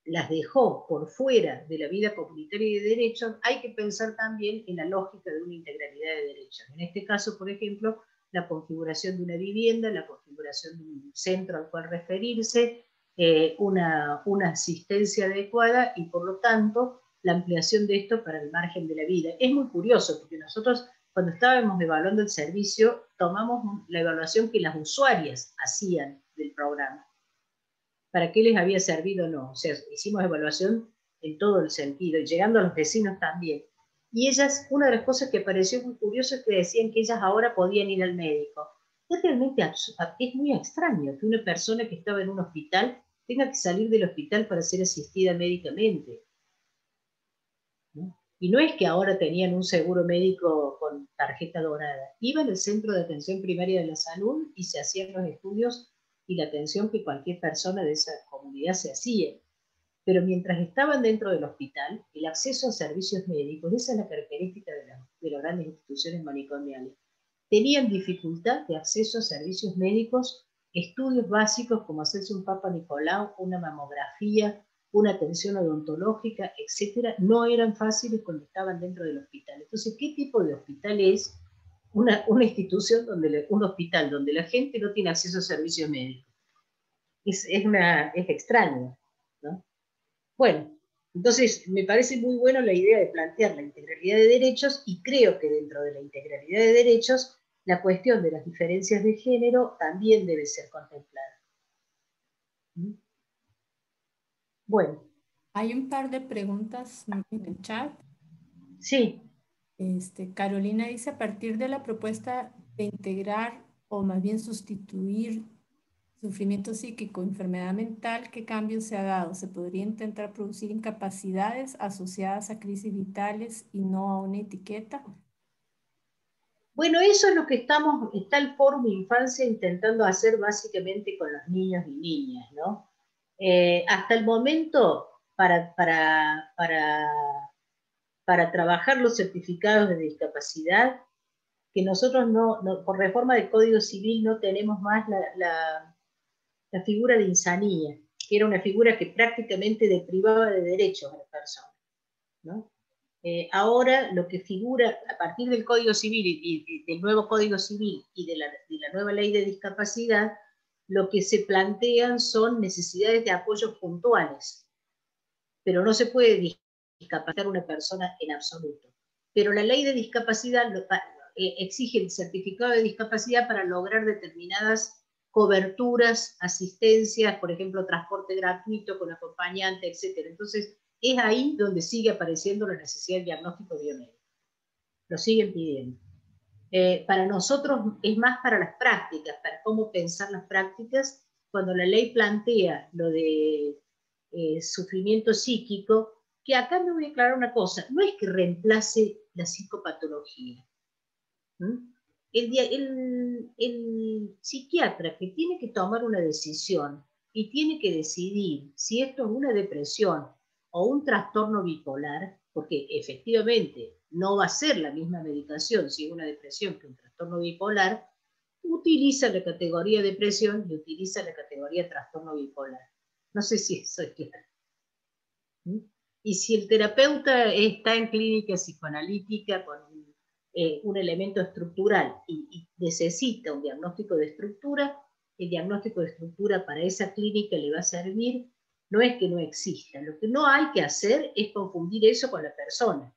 las dejó por fuera de la vida comunitaria y de derechos, hay que pensar también en la lógica de una integralidad de derechos. En este caso, por ejemplo, la configuración de una vivienda, la configuración de un centro al cual referirse, una asistencia adecuada y, por lo tanto, la ampliación de esto para el margen de la vida. Es muy curioso porque nosotros, cuando estábamos evaluando el servicio, tomamos la evaluación que las usuarias hacían del programa. ¿Para qué les había servido o no? O sea, hicimos evaluación en todo el sentido, y llegando a los vecinos también. Y ellas, una de las cosas que pareció muy curioso es que decían que ellas ahora podían ir al médico. Es realmente es muy extraño que una persona que estaba en un hospital tenga que salir del hospital para ser asistida médicamente, ¿no? Y no es que ahora tenían un seguro médico con tarjeta dorada. Iban al centro de atención primaria de la salud y se hacían los estudios y la atención que cualquier persona de esa comunidad se hacía. Pero mientras estaban dentro del hospital, el acceso a servicios médicos, esa es la característica de las grandes instituciones manicomiales, tenían dificultad de acceso a servicios médicos, estudios básicos como hacerse un Papa Nicolau, una mamografía, una atención odontológica, etcétera, no eran fáciles cuando estaban dentro del hospital. Entonces, ¿qué tipo de hospital es una institución un hospital donde la gente no tiene acceso a servicios médicos? Es extraño, ¿no? Bueno, entonces me parece muy bueno la idea de plantear la integralidad de derechos, y creo que dentro de la integralidad de derechos la cuestión de las diferencias de género también debe ser contemplada. Bueno. Hay un par de preguntas en el chat. Sí. Carolina dice, a partir de la propuesta de integrar o más bien sustituir sufrimiento psíquico, enfermedad mental, ¿qué cambio se ha dado? ¿Se podría intentar producir incapacidades asociadas a crisis vitales y no a una etiqueta? Bueno, eso es lo que está el Fórum Infancia intentando hacer básicamente con los niños y niñas, ¿no? Hasta el momento, para trabajar los certificados de discapacidad, que nosotros por reforma del Código Civil no tenemos más la figura de insanía, que era una figura que prácticamente deprivaba de derechos a la persona, ¿no? Ahora lo que figura a partir del Código Civil y del nuevo Código Civil y de la nueva ley de discapacidad, lo que se plantean son necesidades de apoyos puntuales, pero no se puede discapacitar a una persona en absoluto. Pero la ley de discapacidad exige el certificado de discapacidad para lograr determinadas coberturas, asistencias, por ejemplo, transporte gratuito con acompañante, etc. Entonces, es ahí donde sigue apareciendo la necesidad de diagnóstico biomédico. Lo siguen pidiendo. Para nosotros es más para las prácticas, para cómo pensar las prácticas. Cuando la ley plantea lo de sufrimiento psíquico, que acá me voy a aclarar una cosa, no es que reemplace la psicopatología. El psiquiatra que tiene que tomar una decisión y tiene que decidir si esto es una depresión o un trastorno bipolar, porque efectivamente no va a ser la misma medicación si es una depresión que un trastorno bipolar, utiliza la categoría depresión y utiliza la categoría trastorno bipolar. No sé si eso es claro. Y si el terapeuta está en clínica psicoanalítica con un elemento estructural y necesita un diagnóstico de estructura, el diagnóstico de estructura para esa clínica le va a servir. No es que no exista, lo que no hay que hacer es confundir eso con la persona.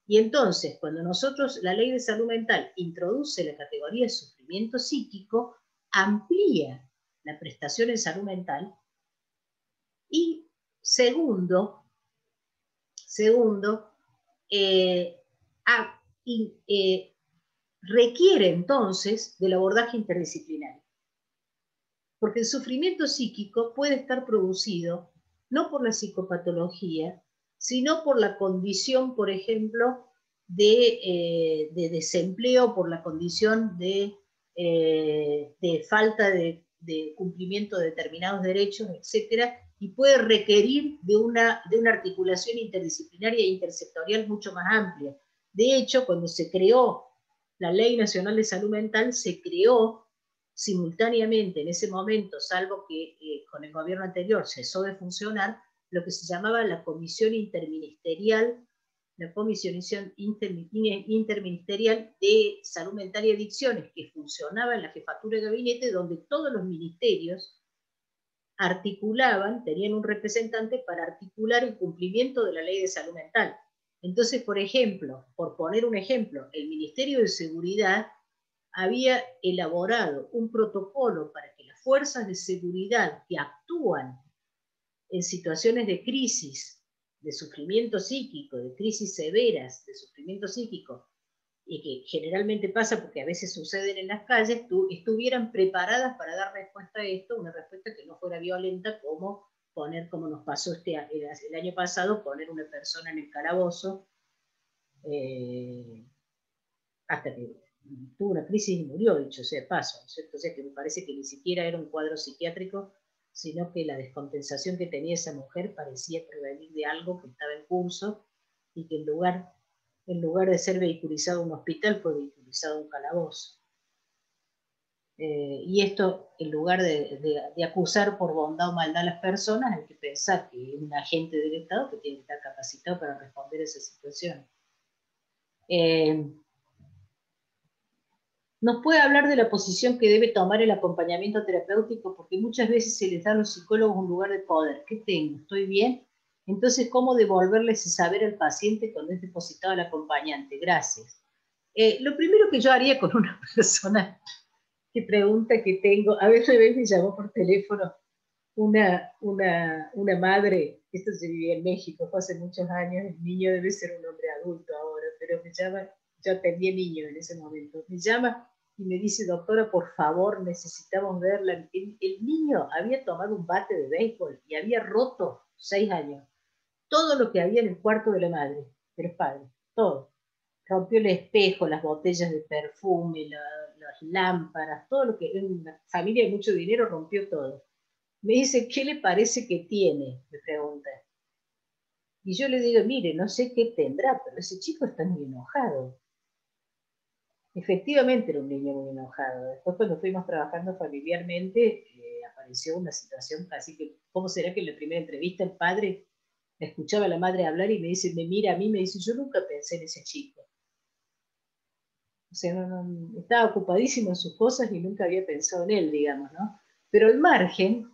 Y entonces, cuando nosotros, la ley de salud mental introduce la categoría de sufrimiento psíquico, amplía la prestación en salud mental. Y segundo, requiere entonces del abordaje interdisciplinario. Porque el sufrimiento psíquico puede estar producido no por la psicopatología, sino por la condición, por ejemplo, de desempleo, por la condición de falta de cumplimiento de determinados derechos, etcétera, y puede requerir de una articulación interdisciplinaria e intersectorial mucho más amplia. De hecho, cuando se creó la Ley Nacional de Salud Mental, se creó simultáneamente en ese momento, salvo que con el gobierno anterior cesó de funcionar, lo que se llamaba la Comisión Interministerial, la Comisión Interministerial de Salud Mental y Adicciones, que funcionaba en la jefatura de gabinete, donde todos los ministerios articulaban, tenían un representante para articular el cumplimiento de la ley de salud mental. Entonces, por ejemplo, por poner un ejemplo, el Ministerio de Seguridad había elaborado un protocolo para que las fuerzas de seguridad que actúan en situaciones de crisis, de sufrimiento psíquico, de crisis severas, de sufrimiento psíquico, y que generalmente pasa porque a veces suceden en las calles, estuvieran preparadas para dar respuesta a esto, una respuesta que no fuera violenta, como nos pasó el año pasado, poner una persona en el calabozo, hasta que tuvo una crisis y murió, dicho sea de paso, ¿no es cierto? O sea que me parece que ni siquiera era un cuadro psiquiátrico, sino que la descompensación que tenía esa mujer parecía prevenir de algo que estaba en curso y que en lugar de ser vehiculizado a un hospital, fue vehiculizado a un calabozo. Y esto, en lugar de acusar por bondad o maldad a las personas, hay que pensar que es un agente del Estado que tiene que estar capacitado para responder a esa situación. ¿Nos puede hablar de la posición que debe tomar el acompañamiento terapéutico? Porque muchas veces se les da a los psicólogos un lugar de poder. ¿Qué tengo? ¿Estoy bien? Entonces, ¿cómo devolverle ese saber al paciente cuando es depositado al acompañante? Gracias. Lo primero que yo haría con una persona que pregunta que tengo, a veces me llamó por teléfono una madre, esto se vivía en México, fue hace muchos años, el niño debe ser un hombre adulto ahora, pero me llama, yo atendí niño en ese momento, me llama y me dice, doctora, por favor, necesitamos verla. El niño había tomado un bate de béisbol y había roto, 6 años, todo lo que había en el cuarto de la madre, de los padres, todo. Rompió el espejo, las botellas de perfume, las lámparas, todo lo que en una familia de mucho dinero rompió todo. Me dice, ¿qué le parece que tiene? Me pregunta. Y yo le digo, mire, no sé qué tendrá, pero ese chico está muy enojado. Efectivamente era un niño muy enojado. Después cuando fuimos trabajando familiarmente, apareció una situación así que, ¿cómo será que en la primera entrevista el padre escuchaba a la madre hablar y me dice, me mira a mí, me dice, yo nunca pensé en ese chico. O sea, estaba ocupadísimo en sus cosas y nunca había pensado en él, digamos, ¿no? Pero al margen,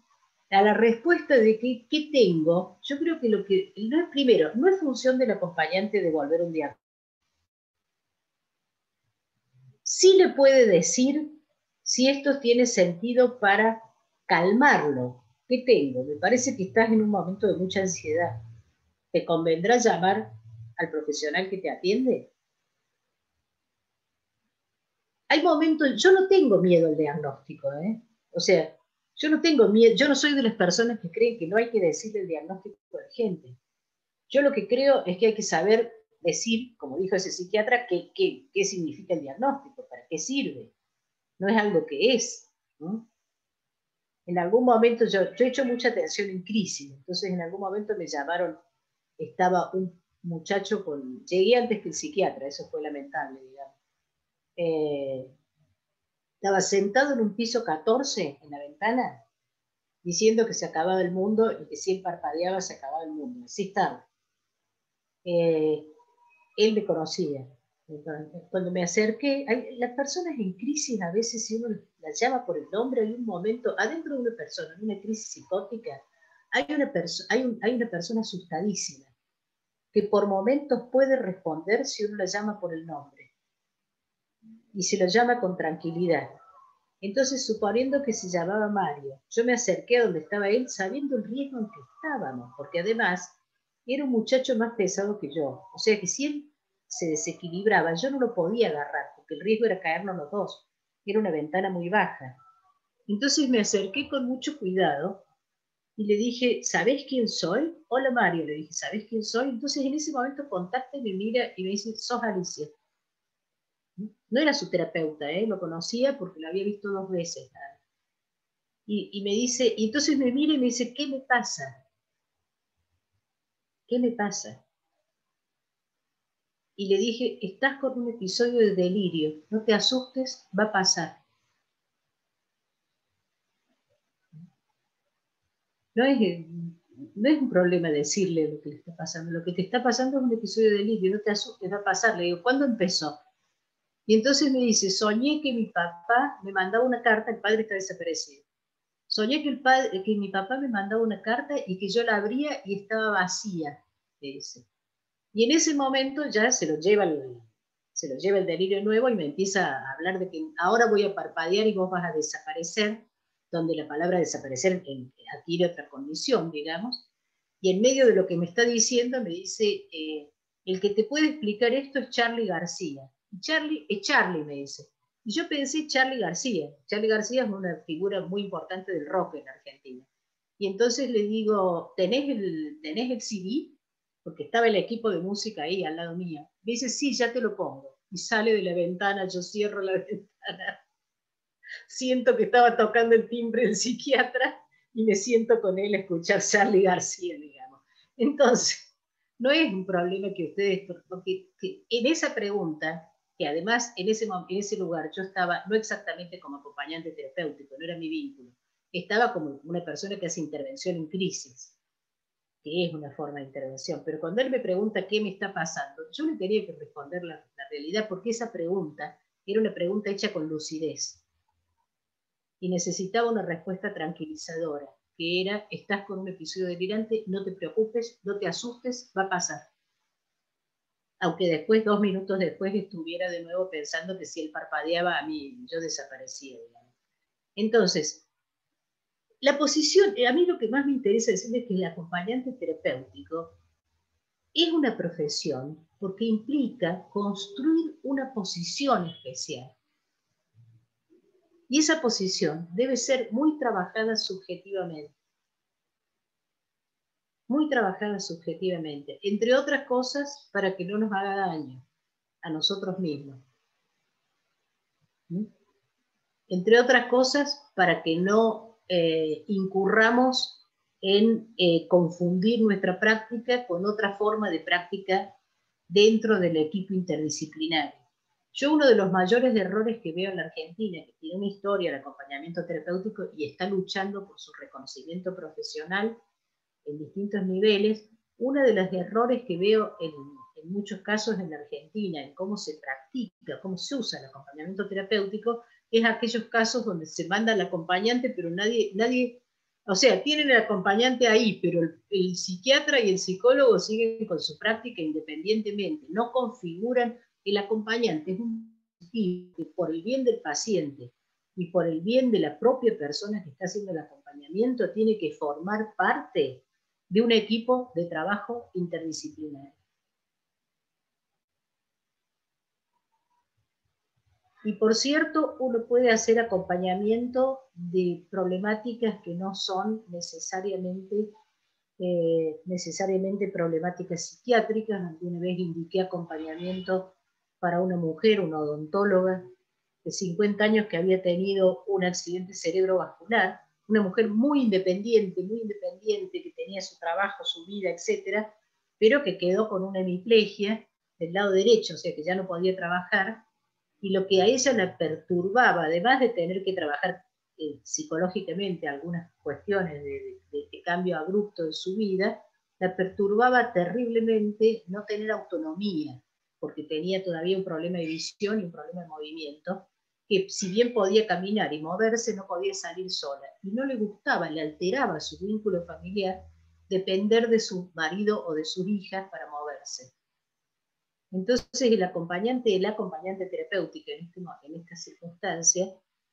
a la respuesta de qué tengo, yo creo que lo que, no es primero, no es función del acompañante devolver un diagnóstico. Sí le puede decir si esto tiene sentido para calmarlo. ¿Qué tengo? Me parece que estás en un momento de mucha ansiedad. ¿Te convendrá llamar al profesional que te atiende? Hay momentos, yo no tengo miedo al diagnóstico, ¿eh? O sea, yo no tengo miedo, yo no soy de las personas que creen que no hay que decirle el diagnóstico a la gente. Yo lo que creo es que hay que saber decir, como dijo ese psiquiatra, qué significa el diagnóstico, para qué sirve. No es algo que es, ¿no? En algún momento, yo he hecho mucha atención en crisis, entonces en algún momento me llamaron, estaba un muchacho llegué antes que el psiquiatra, eso fue lamentable, digamos. Estaba sentado en un piso 14 en la ventana, diciendo que se acababa el mundo y que si él parpadeaba se acababa el mundo. Así estaba. Él me conocía. Cuando me acerqué, las personas en crisis, a veces si uno las llama por el nombre, hay un momento, adentro de una persona, en una crisis psicótica, hay una persona asustadísima, que por momentos puede responder si uno la llama por el nombre, y se lo llama con tranquilidad. Entonces, suponiendo que se llamaba Mario, yo me acerqué a donde estaba él, sabiendo el riesgo en que estábamos, porque además era un muchacho más pesado que yo, o sea que si él se desequilibraba, yo no lo podía agarrar, porque el riesgo era caernos los dos, era una ventana muy baja. Entonces me acerqué con mucho cuidado y le dije, ¿sabés quién soy? Hola Mario, le dije, ¿sabés quién soy? Entonces en ese momento contacta y me mira y me dice, sos Alicia. No era su terapeuta, lo conocía porque lo había visto 2 veces. Y me dice, y entonces me mira y me dice, ¿qué me pasa? ¿Qué me pasa? Y le dije, estás con un episodio de delirio, no te asustes, va a pasar. No es un problema decirle lo que le está pasando, lo que te está pasando es un episodio de delirio, no te asustes, va a pasar. Le digo, ¿cuándo empezó? Y entonces me dice, soñé que mi papá me mandaba una carta, el padre está desaparecido. Soñé que mi papá me mandaba una carta y que yo la abría y estaba vacía, le dice. Y en ese momento ya se lo lleva el delirio nuevo y me empieza a hablar de que ahora voy a parpadear y vos vas a desaparecer, donde la palabra desaparecer adquiere otra condición, digamos. Y en medio de lo que me está diciendo me dice, el que te puede explicar esto es Charly García. Y Charly me dice. Y yo pensé Charly García. Charly García es una figura muy importante del rock en Argentina. Y entonces le digo, ¿tenés el CD? Porque estaba el equipo de música ahí al lado mío. Me dice, sí, ya te lo pongo. Y sale de la ventana, yo cierro la ventana. Siento que estaba tocando el timbre del psiquiatra y me siento con él a escuchar Charly García, digamos. Entonces, no es un problema que ustedes, porque en esa pregunta, que además en ese lugar yo estaba no exactamente como acompañante terapéutico, no era mi vínculo, estaba como una persona que hace intervención en crisis, que es una forma de intervención, pero cuando él me pregunta qué me está pasando, yo le tenía que responder la realidad, porque esa pregunta era una pregunta hecha con lucidez y necesitaba una respuesta tranquilizadora, que era, estás con un episodio delirante, no te preocupes, no te asustes, va a pasar. Aunque después, 2 minutos después, estuviera de nuevo pensando que si él parpadeaba, yo desaparecía, digamos. Entonces, la posición, a mí lo que más me interesa decirles es que el acompañante terapéutico es una profesión porque implica construir una posición especial. Y esa posición debe ser muy trabajada subjetivamente. Muy trabajada subjetivamente. Entre otras cosas, para que no nos haga daño a nosotros mismos. ¿Mm? Entre otras cosas, para que no incurramos en confundir nuestra práctica con otra forma de práctica dentro del equipo interdisciplinario. Yo uno de los mayores errores que veo en la Argentina, que tiene una historia de acompañamiento terapéutico y está luchando por su reconocimiento profesional en distintos niveles, uno de los errores que veo en muchos casos en la Argentina, en cómo se practica, cómo se usa el acompañamiento terapéutico, es aquellos casos donde se manda al acompañante, pero nadie, o sea, tienen el acompañante ahí, pero el psiquiatra y el psicólogo siguen con su práctica independientemente, no configuran el acompañante, es un tipo que por el bien del paciente y por el bien de la propia persona que está haciendo el acompañamiento, tiene que formar parte de un equipo de trabajo interdisciplinario. Y por cierto, uno puede hacer acompañamiento de problemáticas que no son necesariamente problemáticas psiquiátricas. Alguna vez indiqué acompañamiento para una mujer, una odontóloga de 50 años que había tenido un accidente cerebrovascular, una mujer muy independiente, que tenía su trabajo, su vida, etcétera, pero que quedó con una hemiplegia del lado derecho, o sea que ya no podía trabajar, y lo que a ella la perturbaba, además de tener que trabajar psicológicamente algunas cuestiones de cambio abrupto de su vida, la perturbaba terriblemente no tener autonomía, porque tenía todavía un problema de visión y un problema de movimiento, que si bien podía caminar y moverse, no podía salir sola. Y no le gustaba, le alteraba su vínculo familiar depender de su marido o de sus hijas para moverse. Entonces el acompañante terapéutica en esta circunstancia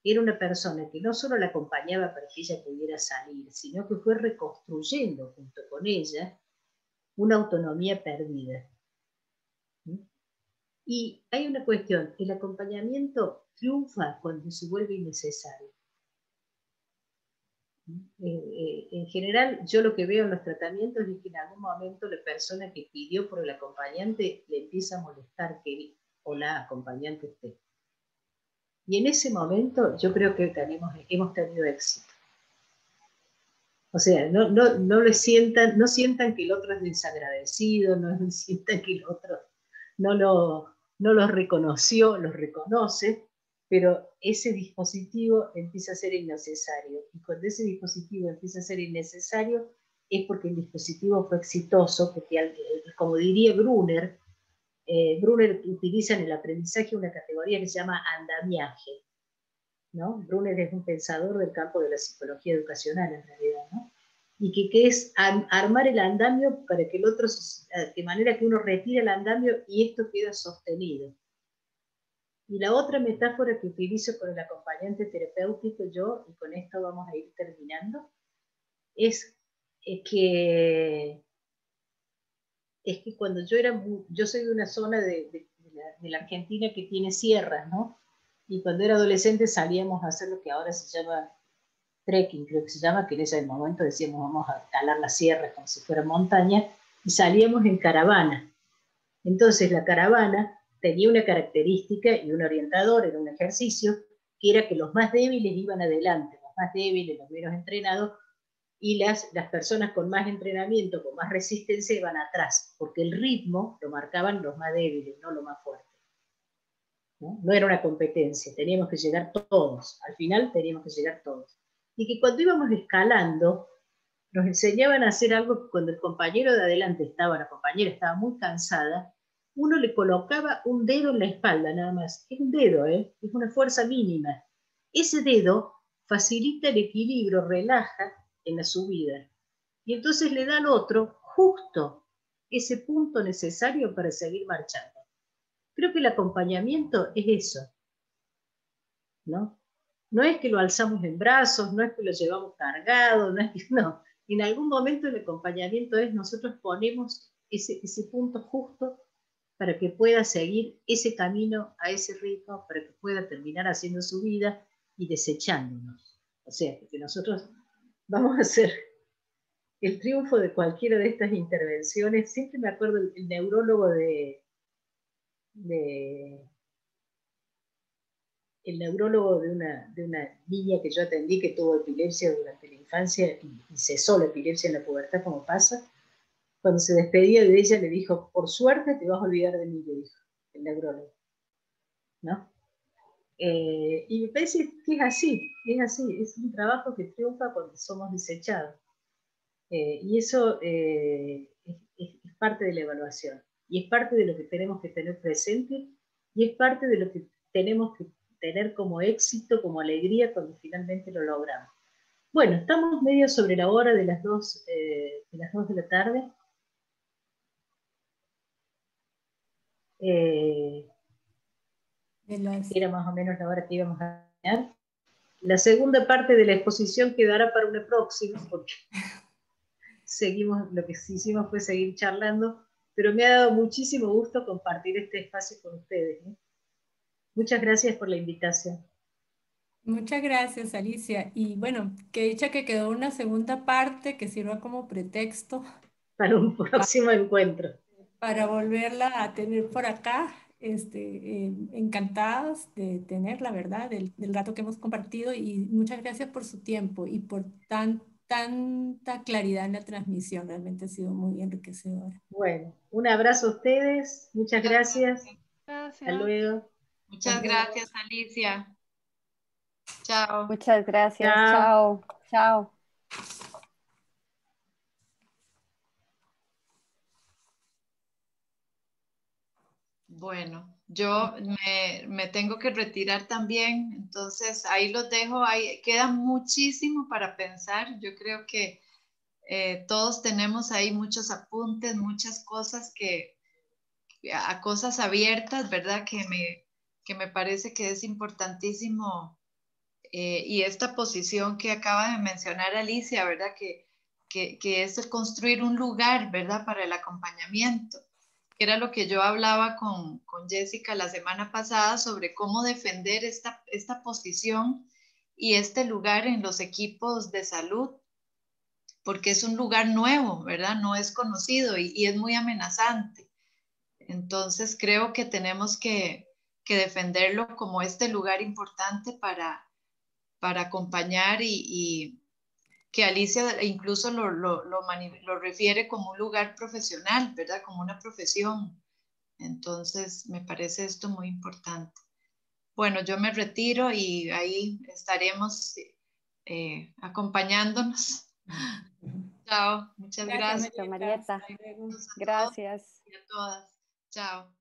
era una persona que no solo la acompañaba para que ella pudiera salir, sino que fue reconstruyendo junto con ella una autonomía perdida. Y hay una cuestión, el acompañamiento triunfa cuando se vuelve innecesario. En general, yo lo que veo en los tratamientos es que en algún momento la persona que pidió por el acompañante le empieza a molestar que él o la acompañante esté. Y en ese momento yo creo que hemos tenido éxito. O sea, no sientan que el otro es desagradecido, no sientan que el otro no los reconoció, los reconoce, pero ese dispositivo empieza a ser innecesario. Y cuando ese dispositivo empieza a ser innecesario es porque el dispositivo fue exitoso, porque como diría Brunner, Brunner utiliza en el aprendizaje una categoría que se llama andamiaje, ¿no? Brunner es un pensador del campo de la psicología educacional en realidad, ¿no? Y que es armar el andamio para que el otro, de manera que uno retira el andamio y esto queda sostenido. Y la otra metáfora que utilizo con el acompañante terapéutico yo, y con esto vamos a ir terminando, es que cuando yo soy de una zona de la Argentina que tiene sierras, ¿no? Y cuando era adolescente salíamos a hacer lo que ahora se llama trekking, creo que se llama, que en ese momento decíamos vamos a escalar las sierras como si fuera montaña, y salíamos en caravana. Entonces la caravana tenía una característica y un orientador, era un ejercicio, que era que los más débiles iban adelante, los más débiles, los menos entrenados, y las personas con más entrenamiento, con más resistencia, iban atrás, porque el ritmo lo marcaban los más débiles, no los más fuertes. No era una competencia, teníamos que llegar todos, al final teníamos que llegar todos. Y que cuando íbamos escalando, nos enseñaban a hacer algo que cuando el compañero de adelante la compañera estaba muy cansada, uno le colocaba un dedo en la espalda nada más. Es un dedo, es una fuerza mínima. Ese dedo facilita el equilibrio, relaja en la subida. Y entonces le da al otro justo ese punto necesario para seguir marchando. Creo que el acompañamiento es eso, ¿no? No es que lo alzamos en brazos, no es que lo llevamos cargado, no. En algún momento el acompañamiento es nosotros ponemos ese punto justo para que pueda seguir ese camino a ese ritmo, para que pueda terminar haciendo su vida y desechándonos. O sea, que nosotros vamos a hacer el triunfo de cualquiera de estas intervenciones. Siempre me acuerdo el neurólogo el neurólogo de una niña que yo atendí que tuvo epilepsia durante la infancia y cesó la epilepsia en la pubertad, como pasa. Cuando se despedía de ella le dijo, por suerte te vas a olvidar de mí, le dijo el neurólogo, ¿no? Y me parece que es un trabajo que triunfa cuando somos desechados. Y eso es parte de la evaluación, y es parte de lo que tenemos que tener presente, y es parte de lo que tenemos que tener como éxito, como alegría cuando finalmente lo logramos. Bueno, estamos medio sobre la hora de las 2 de la tarde. Era más o menos la hora que íbamos a tener. La segunda parte de la exposición quedará para una próxima, porque seguimos, lo que hicimos fue seguir charlando, pero me ha dado muchísimo gusto compartir este espacio con ustedes, ¿eh? Muchas gracias por la invitación. Muchas gracias, Alicia. Y bueno, que dicha que quedó una segunda parte que sirva como pretexto Para un próximo encuentro. para volverla a tener por acá. Encantados de tenerla, ¿verdad? Del rato que hemos compartido y muchas gracias por su tiempo y por tanta claridad en la transmisión. Realmente ha sido muy enriquecedora. Bueno, un abrazo a ustedes. Muchas gracias. Hasta luego. Muchas gracias, Alicia. Chao. Muchas gracias. Chao. Chao. Chao. Bueno, yo me tengo que retirar también, entonces ahí los dejo, ahí queda muchísimo para pensar. Yo creo que todos tenemos ahí muchos apuntes, muchas cosas a cosas abiertas, ¿verdad? Que me parece que es importantísimo. Y esta posición que acaba de mencionar Alicia, ¿verdad? Que es el construir un lugar, ¿verdad? Para el acompañamiento, que era lo que yo hablaba con Jessica la semana pasada sobre cómo defender esta posición y este lugar en los equipos de salud, porque es un lugar nuevo, ¿verdad? No es conocido y es muy amenazante. Entonces creo que tenemos que defenderlo como este lugar importante para acompañar y que Alicia incluso lo refiere como un lugar profesional, ¿verdad? Como una profesión. Entonces, me parece esto muy importante. Bueno, yo me retiro y ahí estaremos acompañándonos. Chao, muchas gracias. Marieta. Hasta luego. Gracias. Y a todas. Chao.